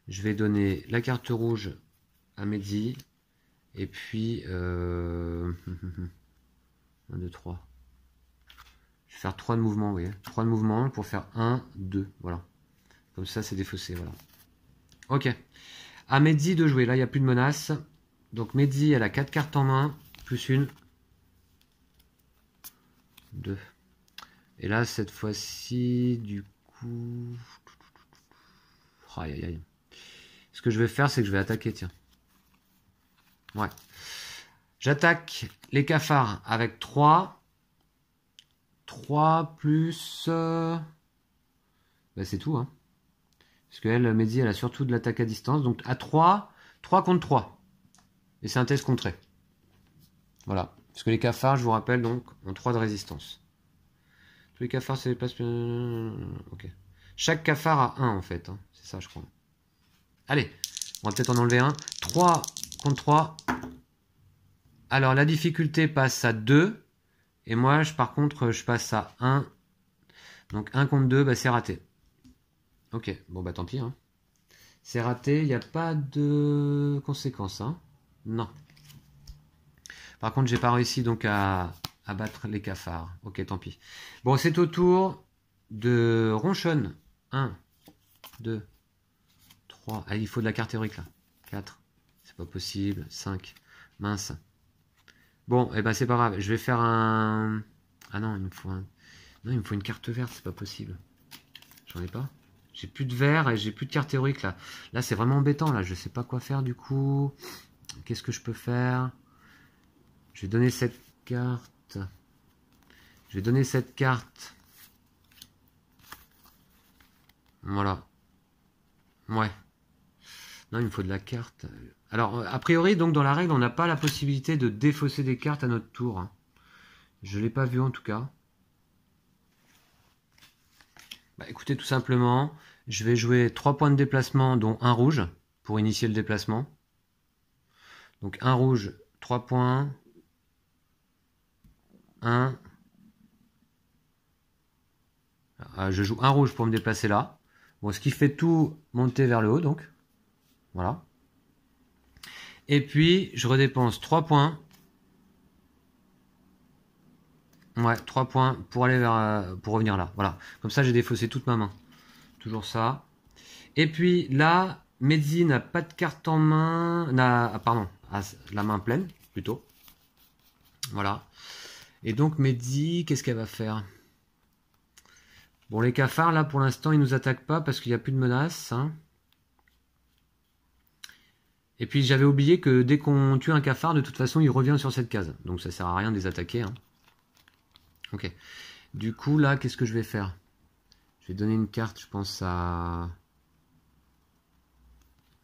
Je vais donner la carte rouge à Mehdi. Et puis... 1, 2, 3. Je vais faire 3 de mouvements, vous voyez. 3 de mouvements pour faire 1, 2. Voilà. Comme ça, c'est défaussé, voilà. Ok. À Mehdi de jouer. Là, il n'y a plus de menace. Donc Mehdi, elle a 4 cartes en main. Plus une. 2. Et là, cette fois-ci, du coup... Aïe, aïe, aïe. Ce que je vais faire, c'est que je vais attaquer, tiens. Ouais. J'attaque les cafards avec 3. 3 plus... Bah, c'est tout, hein. Parce qu'elle, Mehdi, elle a surtout de l'attaque à distance. Donc à 3, 3 contre 3. Et c'est un test contré. Voilà. Parce que les cafards, je vous rappelle, donc, ont 3 de résistance. Tous les cafards se déplacent... Ok. Chaque cafard a 1, en fait. Hein. C'est ça, je crois. Allez, on va peut-être en enlever un. 3 contre 3. Alors, la difficulté passe à 2. Et moi, par contre, je passe à 1. Donc, 1 contre 2, bah, c'est raté. Ok, bon, bah tant pis. Hein. C'est raté, il n'y a pas de conséquences. Hein. Non. Par contre, j'ai pas réussi donc à battre les cafards. Ok, tant pis. Bon, c'est au tour de Ronchon. 1, 2, 3. Ah, il faut de la carte théorique là. 4. C'est pas possible. 5. Mince. Bon, et ben c'est pas grave. Je vais faire un... Ah non, il me faut un... Non, il me faut une carte verte, c'est pas possible. J'en ai pas. J'ai plus de vert et j'ai plus de carte théorique là. Là, c'est vraiment embêtant là. Je sais pas quoi faire du coup. Qu'est-ce que je peux faire? Je vais donner cette carte. Je vais donner cette carte. Voilà. Ouais. Non, il me faut de la carte. Alors, a priori, donc dans la règle, on n'a pas la possibilité de défausser des cartes à notre tour. Hein. Je ne l'ai pas vu en tout cas. Bah, écoutez, tout simplement, je vais jouer 3 points de déplacement, dont un rouge, pour initier le déplacement. Donc un rouge, 3 points. 1. Je joue un rouge pour me déplacer là. Bon, ce qui fait tout monter vers le haut, donc. Voilà. Et puis, je redépense 3 points. Ouais, 3 points pour aller vers, pour revenir là. Voilà. Comme ça, j'ai défaussé toute ma main. Toujours ça. Et puis là, Mehdi n'a pas de carte en main. Pardon, a la main pleine, plutôt. Voilà. Et donc, Mehdi, qu'est-ce qu'elle va faire? Bon, les cafards, là, pour l'instant, ils nous attaquent pas parce qu'il n'y a plus de menace. Hein. Et puis, j'avais oublié que dès qu'on tue un cafard, de toute façon, il revient sur cette case. Donc, ça sert à rien de les attaquer. Hein. Ok. Du coup, là, qu'est-ce que je vais faire? Je vais donner une carte, je pense à...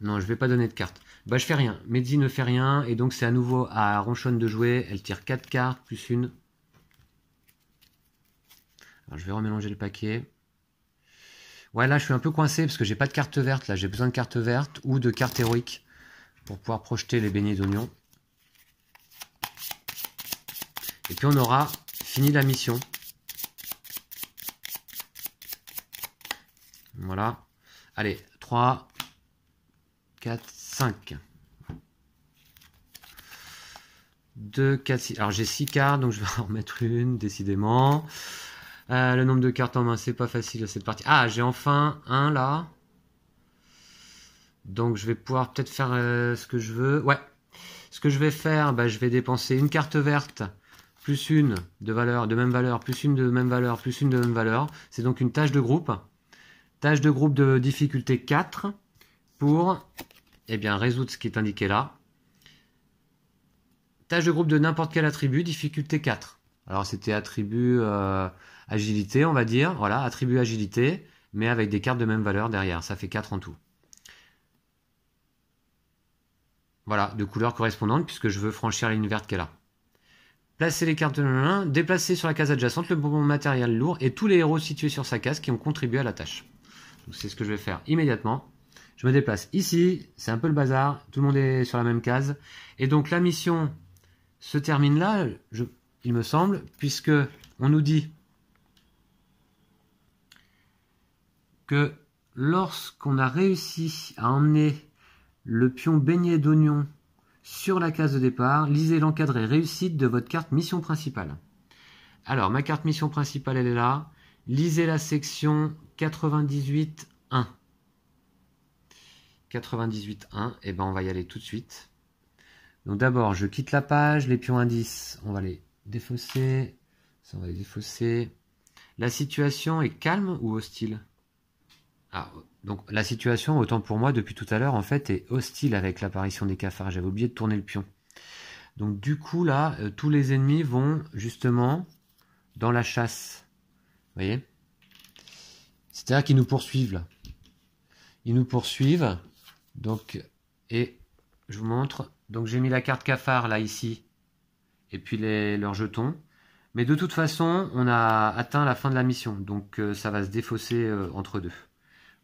Non, je vais pas donner de carte. Bah, je fais rien. Mehdi ne fait rien. Et donc, c'est à nouveau à Ronchon de jouer. Elle tire 4 cartes, plus une. Alors, je vais remélanger le paquet. Ouais, là, je suis un peu coincé parce que j'ai pas de carte verte. Là, j'ai besoin de carte verte ou de carte héroïque pour pouvoir projeter les beignets d'oignon. Et puis, on aura fini la mission. Voilà. Allez, 3, 4, 5. 2, 4, 6. Alors, j'ai 6 cartes, donc je vais en remettre une, décidément. Le nombre de cartes en main, c'est pas facile cette partie. Ah, j'ai enfin un là. Donc, je vais pouvoir peut-être faire ce que je veux. Ouais. Ce que je vais faire, bah, je vais dépenser une carte verte, plus une de valeur, de même valeur, plus une de même valeur, plus une de même valeur. C'est donc une tâche de groupe. Tâche de groupe de difficulté 4 pour résoudre ce qui est indiqué là. Tâche de groupe de n'importe quel attribut, difficulté 4. Alors c'était attribut agilité, on va dire. Voilà, attribut agilité, mais avec des cartes de même valeur derrière. Ça fait 4 en tout. Voilà, de couleur correspondante, puisque je veux franchir la ligne verte qu'elle a. Placer les cartes de l'un, déplacer sur la case adjacente le bon matériel lourd et tous les héros situés sur sa case qui ont contribué à la tâche. C'est ce que je vais faire immédiatement. Je me déplace ici, c'est un peu le bazar, tout le monde est sur la même case. Et donc la mission se termine là, il me semble, puisque on nous dit que lorsqu'on a réussi à emmener le pion beignet d'oignon sur la case de départ, lisez l'encadré réussite de votre carte mission principale. Alors, ma carte mission principale, elle est là. Lisez la section 98.1. 98.1, et ben on va y aller tout de suite. Donc d'abord, je quitte la page, les pions indices, on va les défausser. Ça, on va les défausser. La situation est calme ou hostile? Ah, donc la situation, autant pour moi, depuis tout à l'heure, en fait, est hostile avec l'apparition des cafards. J'avais oublié de tourner le pion. Donc du coup, là, tous les ennemis vont justement dans la chasse. Vous voyez? C'est-à-dire qu'ils nous poursuivent, là. Ils nous poursuivent. Donc, et je vous montre. Donc j'ai mis la carte cafard, là, ici. Et puis leurs jetons. Mais de toute façon, on a atteint la fin de la mission. Donc ça va se défausser entre deux.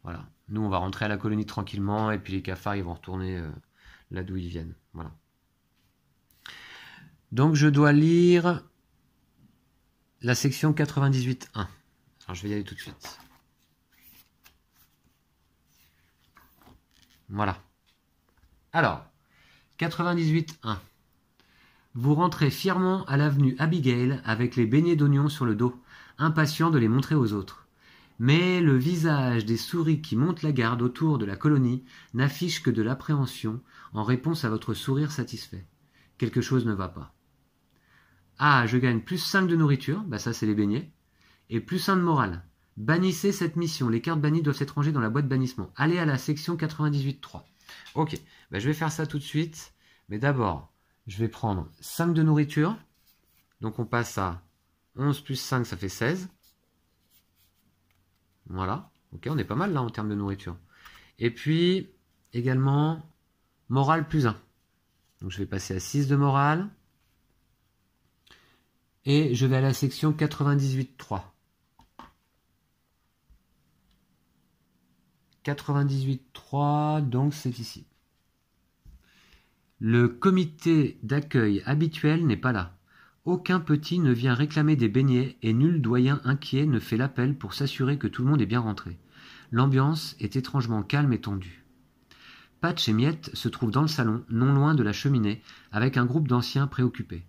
Voilà. Nous, on va rentrer à la colonie tranquillement. Et puis les cafards, ils vont retourner là d'où ils viennent. Voilà. Donc je dois lire la section 98.1. Alors je vais y aller tout de suite. Voilà. Alors, 98.1. Vous rentrez fièrement à l'avenue Abigail avec les beignets d'oignons sur le dos, impatient de les montrer aux autres. Mais le visage des souris qui montent la garde autour de la colonie n'affiche que de l'appréhension en réponse à votre sourire satisfait. Quelque chose ne va pas. Ah, je gagne plus 5 de nourriture, bah ça c'est les beignets, et plus 1 de morale. Bannissez cette mission, les cartes bannies doivent être rangées dans la boîte bannissement. Allez à la section 98.3. Ok, bah je vais faire ça tout de suite, mais d'abord, je vais prendre 5 de nourriture, donc on passe à 11 plus 5, ça fait 16. Voilà, ok, on est pas mal là en termes de nourriture. Et puis, également, morale plus 1. Donc je vais passer à 6 de morale. Et je vais à la section 98.3. 98.3, donc c'est ici. Le comité d'accueil habituel n'est pas là. Aucun petit ne vient réclamer des beignets et nul doyen inquiet ne fait l'appel pour s'assurer que tout le monde est bien rentré. L'ambiance est étrangement calme et tendue. Patch et Miette se trouvent dans le salon, non loin de la cheminée, avec un groupe d'anciens préoccupés.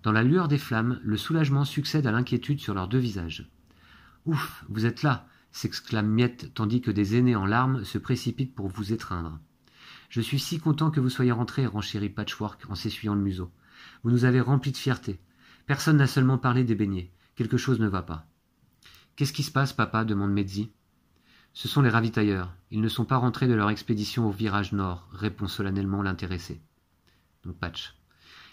Dans la lueur des flammes, le soulagement succède à l'inquiétude sur leurs deux visages. « Ouf, vous êtes là !» s'exclame Miette, tandis que des aînés en larmes se précipitent pour vous étreindre. « Je suis si content que vous soyez rentrés, renchérit Patchwork en s'essuyant le museau. Vous nous avez remplis de fierté. Personne n'a seulement parlé des beignets. Quelque chose ne va pas. »« Qu'est-ce qui se passe, papa » demande Medzi. « Ce sont les ravitailleurs. Ils ne sont pas rentrés de leur expédition au virage nord, répond solennellement l'intéressé. Donc Patch.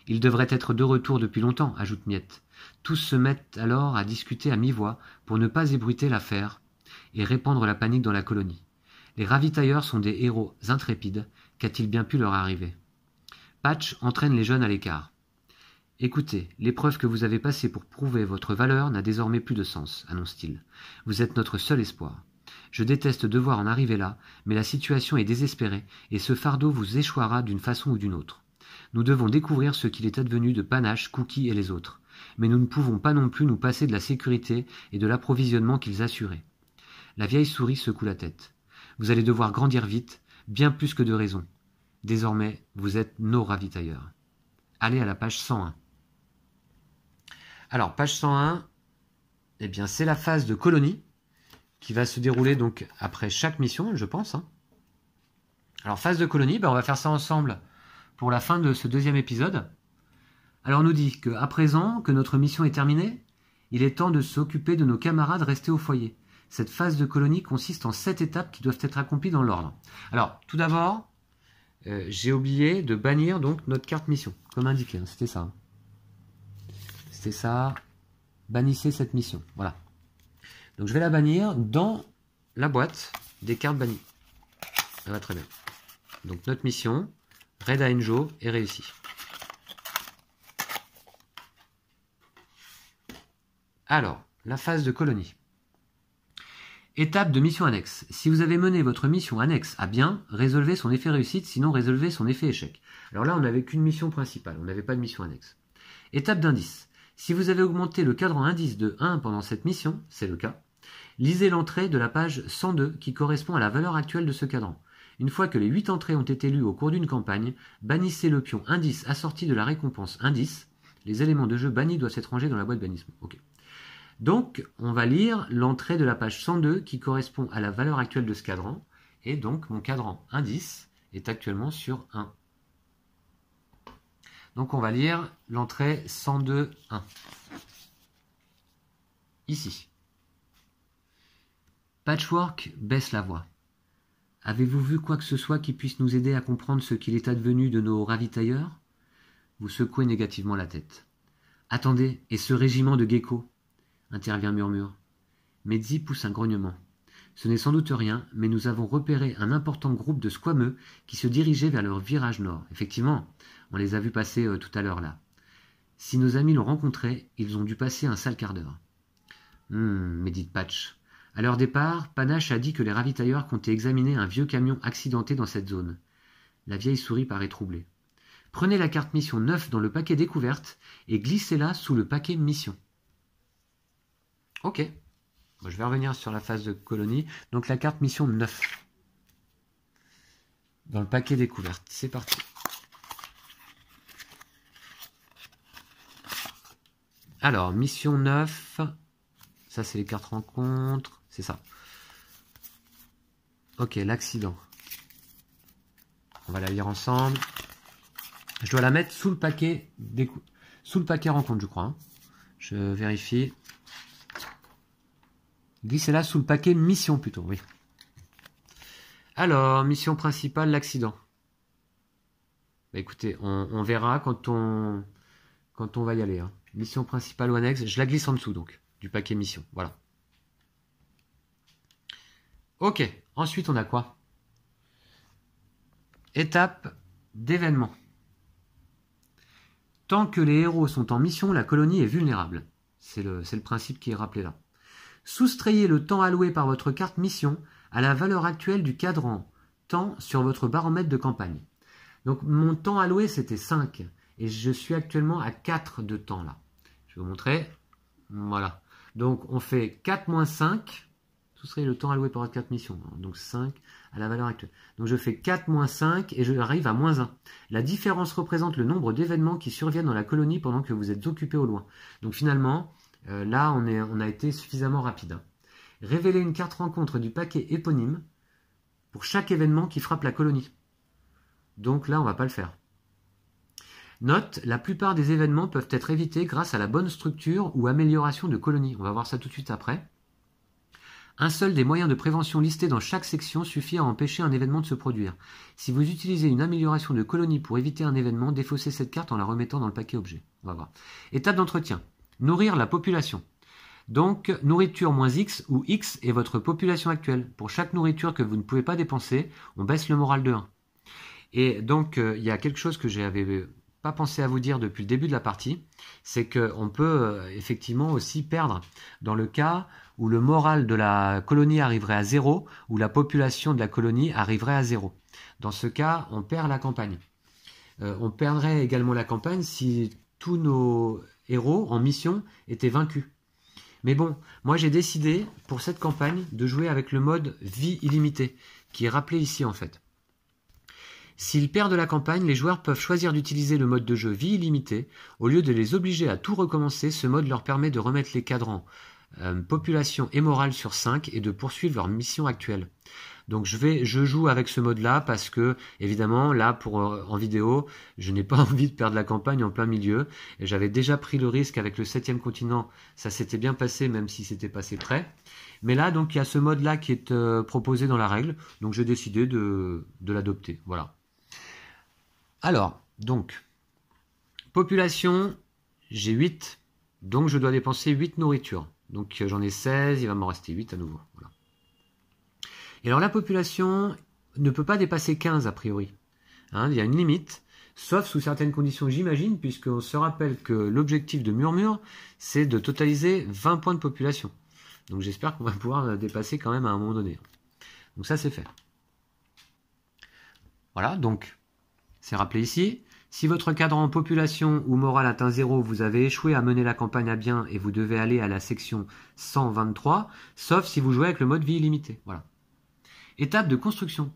Ils devraient être de retour depuis longtemps, ajoute Miette. Tous se mettent alors à discuter à mi-voix pour ne pas ébruiter l'affaire et répandre la panique dans la colonie. Les ravitailleurs sont des héros intrépides. Qu'a-t-il bien pu leur arriver? Patch entraîne les jeunes à l'écart. Écoutez, l'épreuve que vous avez passée pour prouver votre valeur n'a désormais plus de sens, annonce-t-il. Vous êtes notre seul espoir. Je déteste devoir en arriver là, mais la situation est désespérée et ce fardeau vous échouera d'une façon ou d'une autre. Nous devons découvrir ce qu'il est advenu de Panache, Cookie et les autres. Mais nous ne pouvons pas non plus nous passer de la sécurité et de l'approvisionnement qu'ils assuraient. La vieille souris secoue la tête. Vous allez devoir grandir vite, bien plus que de raison. Désormais, vous êtes nos ravitailleurs. Allez à la page 101. Alors, page 101, eh bien, c'est la phase de colonie qui va se dérouler donc après chaque mission, je pense. Alors, phase de colonie, on va faire ça ensemble pour la fin de ce deuxième épisode. Alors on nous dit qu'à présent que notre mission est terminée, il est temps de s'occuper de nos camarades restés au foyer. Cette phase de colonie consiste en 7 étapes qui doivent être accomplies dans l'ordre. Alors, tout d'abord, j'ai oublié de bannir donc notre carte mission, comme indiqué, c'était ça. C'était ça, bannissez cette mission, voilà. Donc je vais la bannir dans la boîte des cartes bannies. Ça va très bien. Donc notre mission, Raid à Enjo, est réussie. Alors, la phase de colonie. Étape de mission annexe. Si vous avez mené votre mission annexe à bien, résolvez son effet réussite, sinon résolvez son effet échec. Alors là, on n'avait qu'une mission principale, on n'avait pas de mission annexe. Étape d'indice. Si vous avez augmenté le cadran indice de 1 pendant cette mission, c'est le cas, lisez l'entrée de la page 102 qui correspond à la valeur actuelle de ce cadran. Une fois que les 8 entrées ont été lues au cours d'une campagne, bannissez le pion indice assorti de la récompense indice. Les éléments de jeu bannis doivent être rangés dans la boîte bannissement. Ok. Donc, on va lire l'entrée de la page 102 qui correspond à la valeur actuelle de ce cadran. Et donc, mon cadran indice est actuellement sur 1. Donc, on va lire l'entrée 102.1. Ici. Patchwork baisse la voix. Avez-vous vu quoi que ce soit qui puisse nous aider à comprendre ce qu'il est advenu de nos ravitailleurs? Vous secouez négativement la tête. Attendez, et ce régiment de geckos? Intervient Murmure. Medzi pousse un grognement. Ce n'est sans doute rien, mais nous avons repéré un important groupe de squameux qui se dirigeait vers leur virage nord. Effectivement, on les a vus passer tout à l'heure là. Si nos amis l'ont rencontré, ils ont dû passer un sale quart d'heure. Médite Patch. À leur départ, Panache a dit que les ravitailleurs comptaient examiner un vieux camion accidenté dans cette zone. La vieille souris paraît troublée. Prenez la carte mission 9 dans le paquet découverte et glissez-la sous le paquet mission. Ok. Bon, je vais revenir sur la phase de colonie. Donc la carte mission 9. Dans le paquet découverte. C'est parti. Alors, mission 9. Ça, c'est les cartes rencontres. C'est ça. Ok, l'accident. On va la lire ensemble. Je dois la mettre sous le paquet sous le paquet rencontre, je crois. Hein. Je vérifie. Glissez-la sous le paquet mission plutôt, oui. Alors, mission principale, l'accident. Bah, écoutez, on verra quand on va y aller. Hein. Mission principale ou annexe, je la glisse en dessous donc, du paquet mission. Voilà. Ok, ensuite on a quoi? Étape d'événement. Tant que les héros sont en mission, la colonie est vulnérable. C'est le principe qui est rappelé là. Soustrayez le temps alloué par votre carte mission à la valeur actuelle du cadran temps sur votre baromètre de campagne. Donc mon temps alloué c'était 5 et je suis actuellement à 4 de temps là. Je vais vous montrer. Voilà. Donc on fait 4 moins 5. Soustrayez le temps alloué par votre carte mission. Donc 5 à la valeur actuelle. Donc je fais 4 moins 5 et je arrive à moins 1. La différence représente le nombre d'événements qui surviennent dans la colonie pendant que vous êtes occupé au loin. Donc finalement, là on a été suffisamment rapide. Hein. Révélez une carte rencontre du paquet éponyme pour chaque événement qui frappe la colonie. Donc là on ne va pas le faire. Note, la plupart des événements peuvent être évités grâce à la bonne structure ou amélioration de colonie. On va voir ça tout de suite après. Un seul des moyens de prévention listés dans chaque section suffit à empêcher un événement de se produire. Si vous utilisez une amélioration de colonie pour éviter un événement, défaussez cette carte en la remettant dans le paquet objet. On va voir. Étape d'entretien. Nourrir la population. Donc, nourriture moins X, où X est votre population actuelle. Pour chaque nourriture que vous ne pouvez pas dépenser, on baisse le moral de 1. Et donc, il y a quelque chose que j'avais pas pensé à vous dire depuis le début de la partie, c'est qu'on peut effectivement aussi perdre dans le cas où le moral de la colonie arriverait à 0, ou la population de la colonie arriverait à 0. Dans ce cas, on perd la campagne. On perdrait également la campagne si tous nos héros en mission étaient vaincus. Mais bon, moi j'ai décidé pour cette campagne de jouer avec le mode vie illimitée, qui est rappelé ici en fait. S'ils perdent la campagne, les joueurs peuvent choisir d'utiliser le mode de jeu vie illimitée. Au lieu de les obliger à tout recommencer, ce mode leur permet de remettre les cadrans population et morale sur 5 et de poursuivre leur mission actuelle. Donc je joue avec ce mode-là parce que, évidemment, là, en vidéo, je n'ai pas envie de perdre la campagne en plein milieu. Et j'avais déjà pris le risque avec le 7e continent. Ça s'était bien passé, même si c'était passé près. Mais là, donc, il y a ce mode-là qui est proposé dans la règle. Donc, j'ai décidé de l'adopter. Voilà. Alors, donc, population, j'ai 8. Donc, je dois dépenser 8 nourritures. Donc, j'en ai 16. Il va m'en rester 8 à nouveau. Voilà. Et alors la population ne peut pas dépasser 15 a priori. Hein, il y a une limite, sauf sous certaines conditions j'imagine, puisqu'on se rappelle que l'objectif de Murmure, c'est de totaliser 20 points de population. Donc j'espère qu'on va pouvoir dépasser quand même à un moment donné. Donc ça c'est fait. Voilà, donc c'est rappelé ici. Si votre cadran population ou morale atteint 0, vous avez échoué à mener la campagne à bien et vous devez aller à la section 123, sauf si vous jouez avec le mode vie illimitée. Voilà. Étape de construction.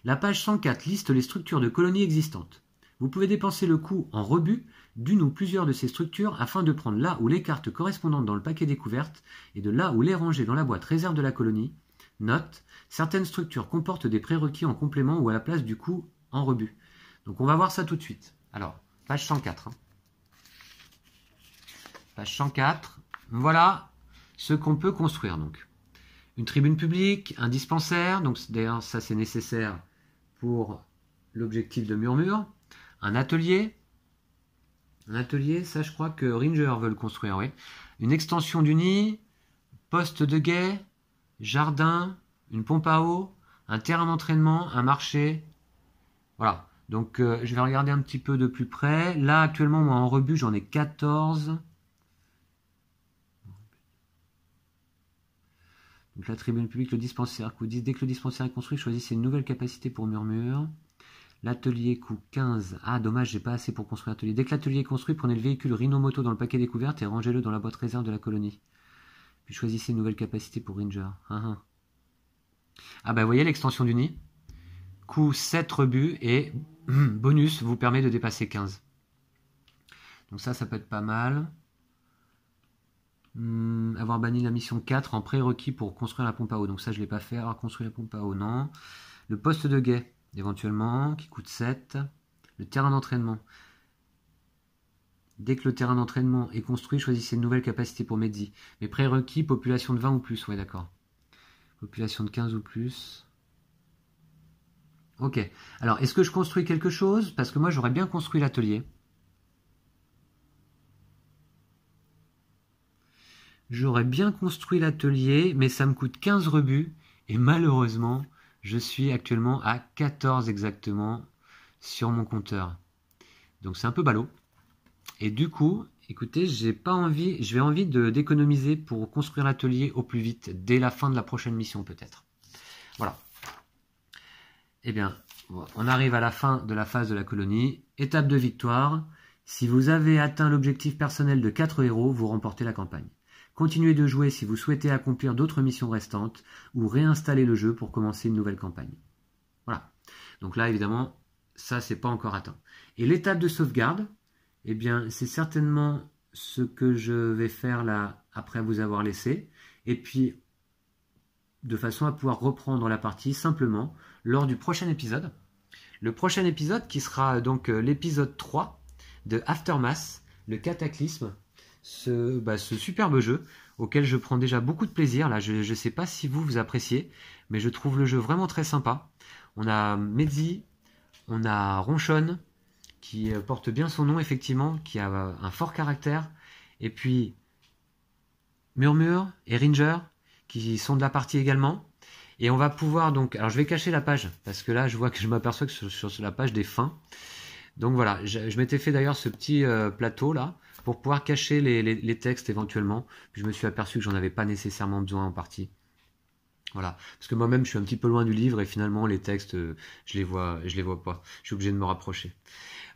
La page 104 liste les structures de colonies existantes. Vous pouvez dépenser le coût en rebut d'une ou plusieurs de ces structures afin de prendre là où les cartes correspondantes dans le paquet découverte et de là où les ranger dans la boîte réserve de la colonie. Note, certaines structures comportent des prérequis en complément ou à la place du coût en rebut. Donc on va voir ça tout de suite. Alors, page 104. Hein. Page 104. Voilà ce qu'on peut construire donc. une tribune publique, un dispensaire, donc d'ailleurs ça c'est nécessaire pour l'objectif de Murmure, un atelier, ça je crois que Ranger veut le construire, oui, une extension du nid, poste de guet, jardin, une pompe à eau, un terrain d'entraînement, un marché, voilà. Donc je vais regarder un petit peu de plus près. Là actuellement moi en rebut j'en ai 14. Donc la tribune publique, le dispensaire coût 10. Dès que le dispensaire est construit, choisissez une nouvelle capacité pour Murmure. L'atelier coût 15. Ah dommage, j'ai pas assez pour construire l'atelier. Dès que l'atelier est construit, prenez le véhicule Rhino Moto dans le paquet découverte et rangez-le dans la boîte réserve de la colonie. Puis choisissez une nouvelle capacité pour Ranger. Ah bah vous voyez l'extension du nid. Coût 7 rebuts et bonus vous permet de dépasser 15. Donc ça peut être pas mal. Avoir banni la mission 4 en prérequis pour construire la pompe à eau. Donc ça je ne l'ai pas fait. Alors construire la pompe à eau, non. Le poste de guet, éventuellement, qui coûte 7. Le terrain d'entraînement. Dès que le terrain d'entraînement est construit, choisissez une nouvelle capacité pour Medzi. Mais prérequis, population de 20 ou plus. Ouais, d'accord. Population de 15 ou plus. Ok. Alors, est-ce que je construis quelque chose? Parce que moi, j'aurais bien construit l'atelier. J'aurais bien construit l'atelier, mais ça me coûte 15 rebuts. Et malheureusement, je suis actuellement à 14 exactement sur mon compteur. Donc, c'est un peu ballot. Et du coup, écoutez, j'ai envie d'économiser pour construire l'atelier au plus vite, dès la fin de la prochaine mission peut-être. Voilà. Eh bien, on arrive à la fin de la phase de la colonie. Étape de victoire. Si vous avez atteint l'objectif personnel de 4 héros, vous remportez la campagne. Continuez de jouer si vous souhaitez accomplir d'autres missions restantes ou réinstaller le jeu pour commencer une nouvelle campagne. Voilà. Donc là, évidemment, ça, c'est pas encore atteint. Et l'étape de sauvegarde, eh bien, c'est certainement ce que je vais faire là, après vous avoir laissé. Et puis, de façon à pouvoir reprendre la partie simplement lors du prochain épisode. Le prochain épisode qui sera donc l'épisode 3 de Aftermath, le Cataclysme, ce superbe jeu auquel je prends déjà beaucoup de plaisir. Là, je ne sais pas si vous appréciez, mais je trouve le jeu vraiment très sympa. On a Medzi, on a Ronchon, qui porte bien son nom effectivement, qui a un fort caractère, et puis Murmure et Ranger, qui sont de la partie également. Et on va pouvoir donc... Alors je vais cacher la page, parce que là je vois que je m'aperçois que sur la page des fins. Donc voilà, je m'étais fait d'ailleurs ce petit plateau là, pour pouvoir cacher les textes éventuellement. Puis je me suis aperçu que j'en avais pas nécessairement besoin en partie. Voilà, parce que moi-même je suis un petit peu loin du livre et finalement les textes, je les vois pas. Je suis obligé de me rapprocher.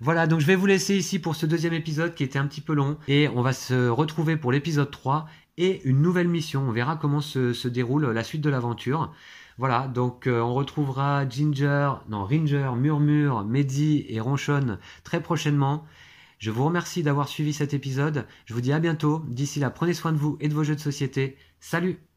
Voilà, donc je vais vous laisser ici pour ce deuxième épisode qui était un petit peu long. Et on va se retrouver pour l'épisode 3 et une nouvelle mission. On verra comment se déroule la suite de l'aventure. Voilà, donc on retrouvera Ranger, Murmure, Medzi et Ronchon très prochainement. Je vous remercie d'avoir suivi cet épisode. Je vous dis à bientôt. D'ici là, prenez soin de vous et de vos jeux de société. Salut!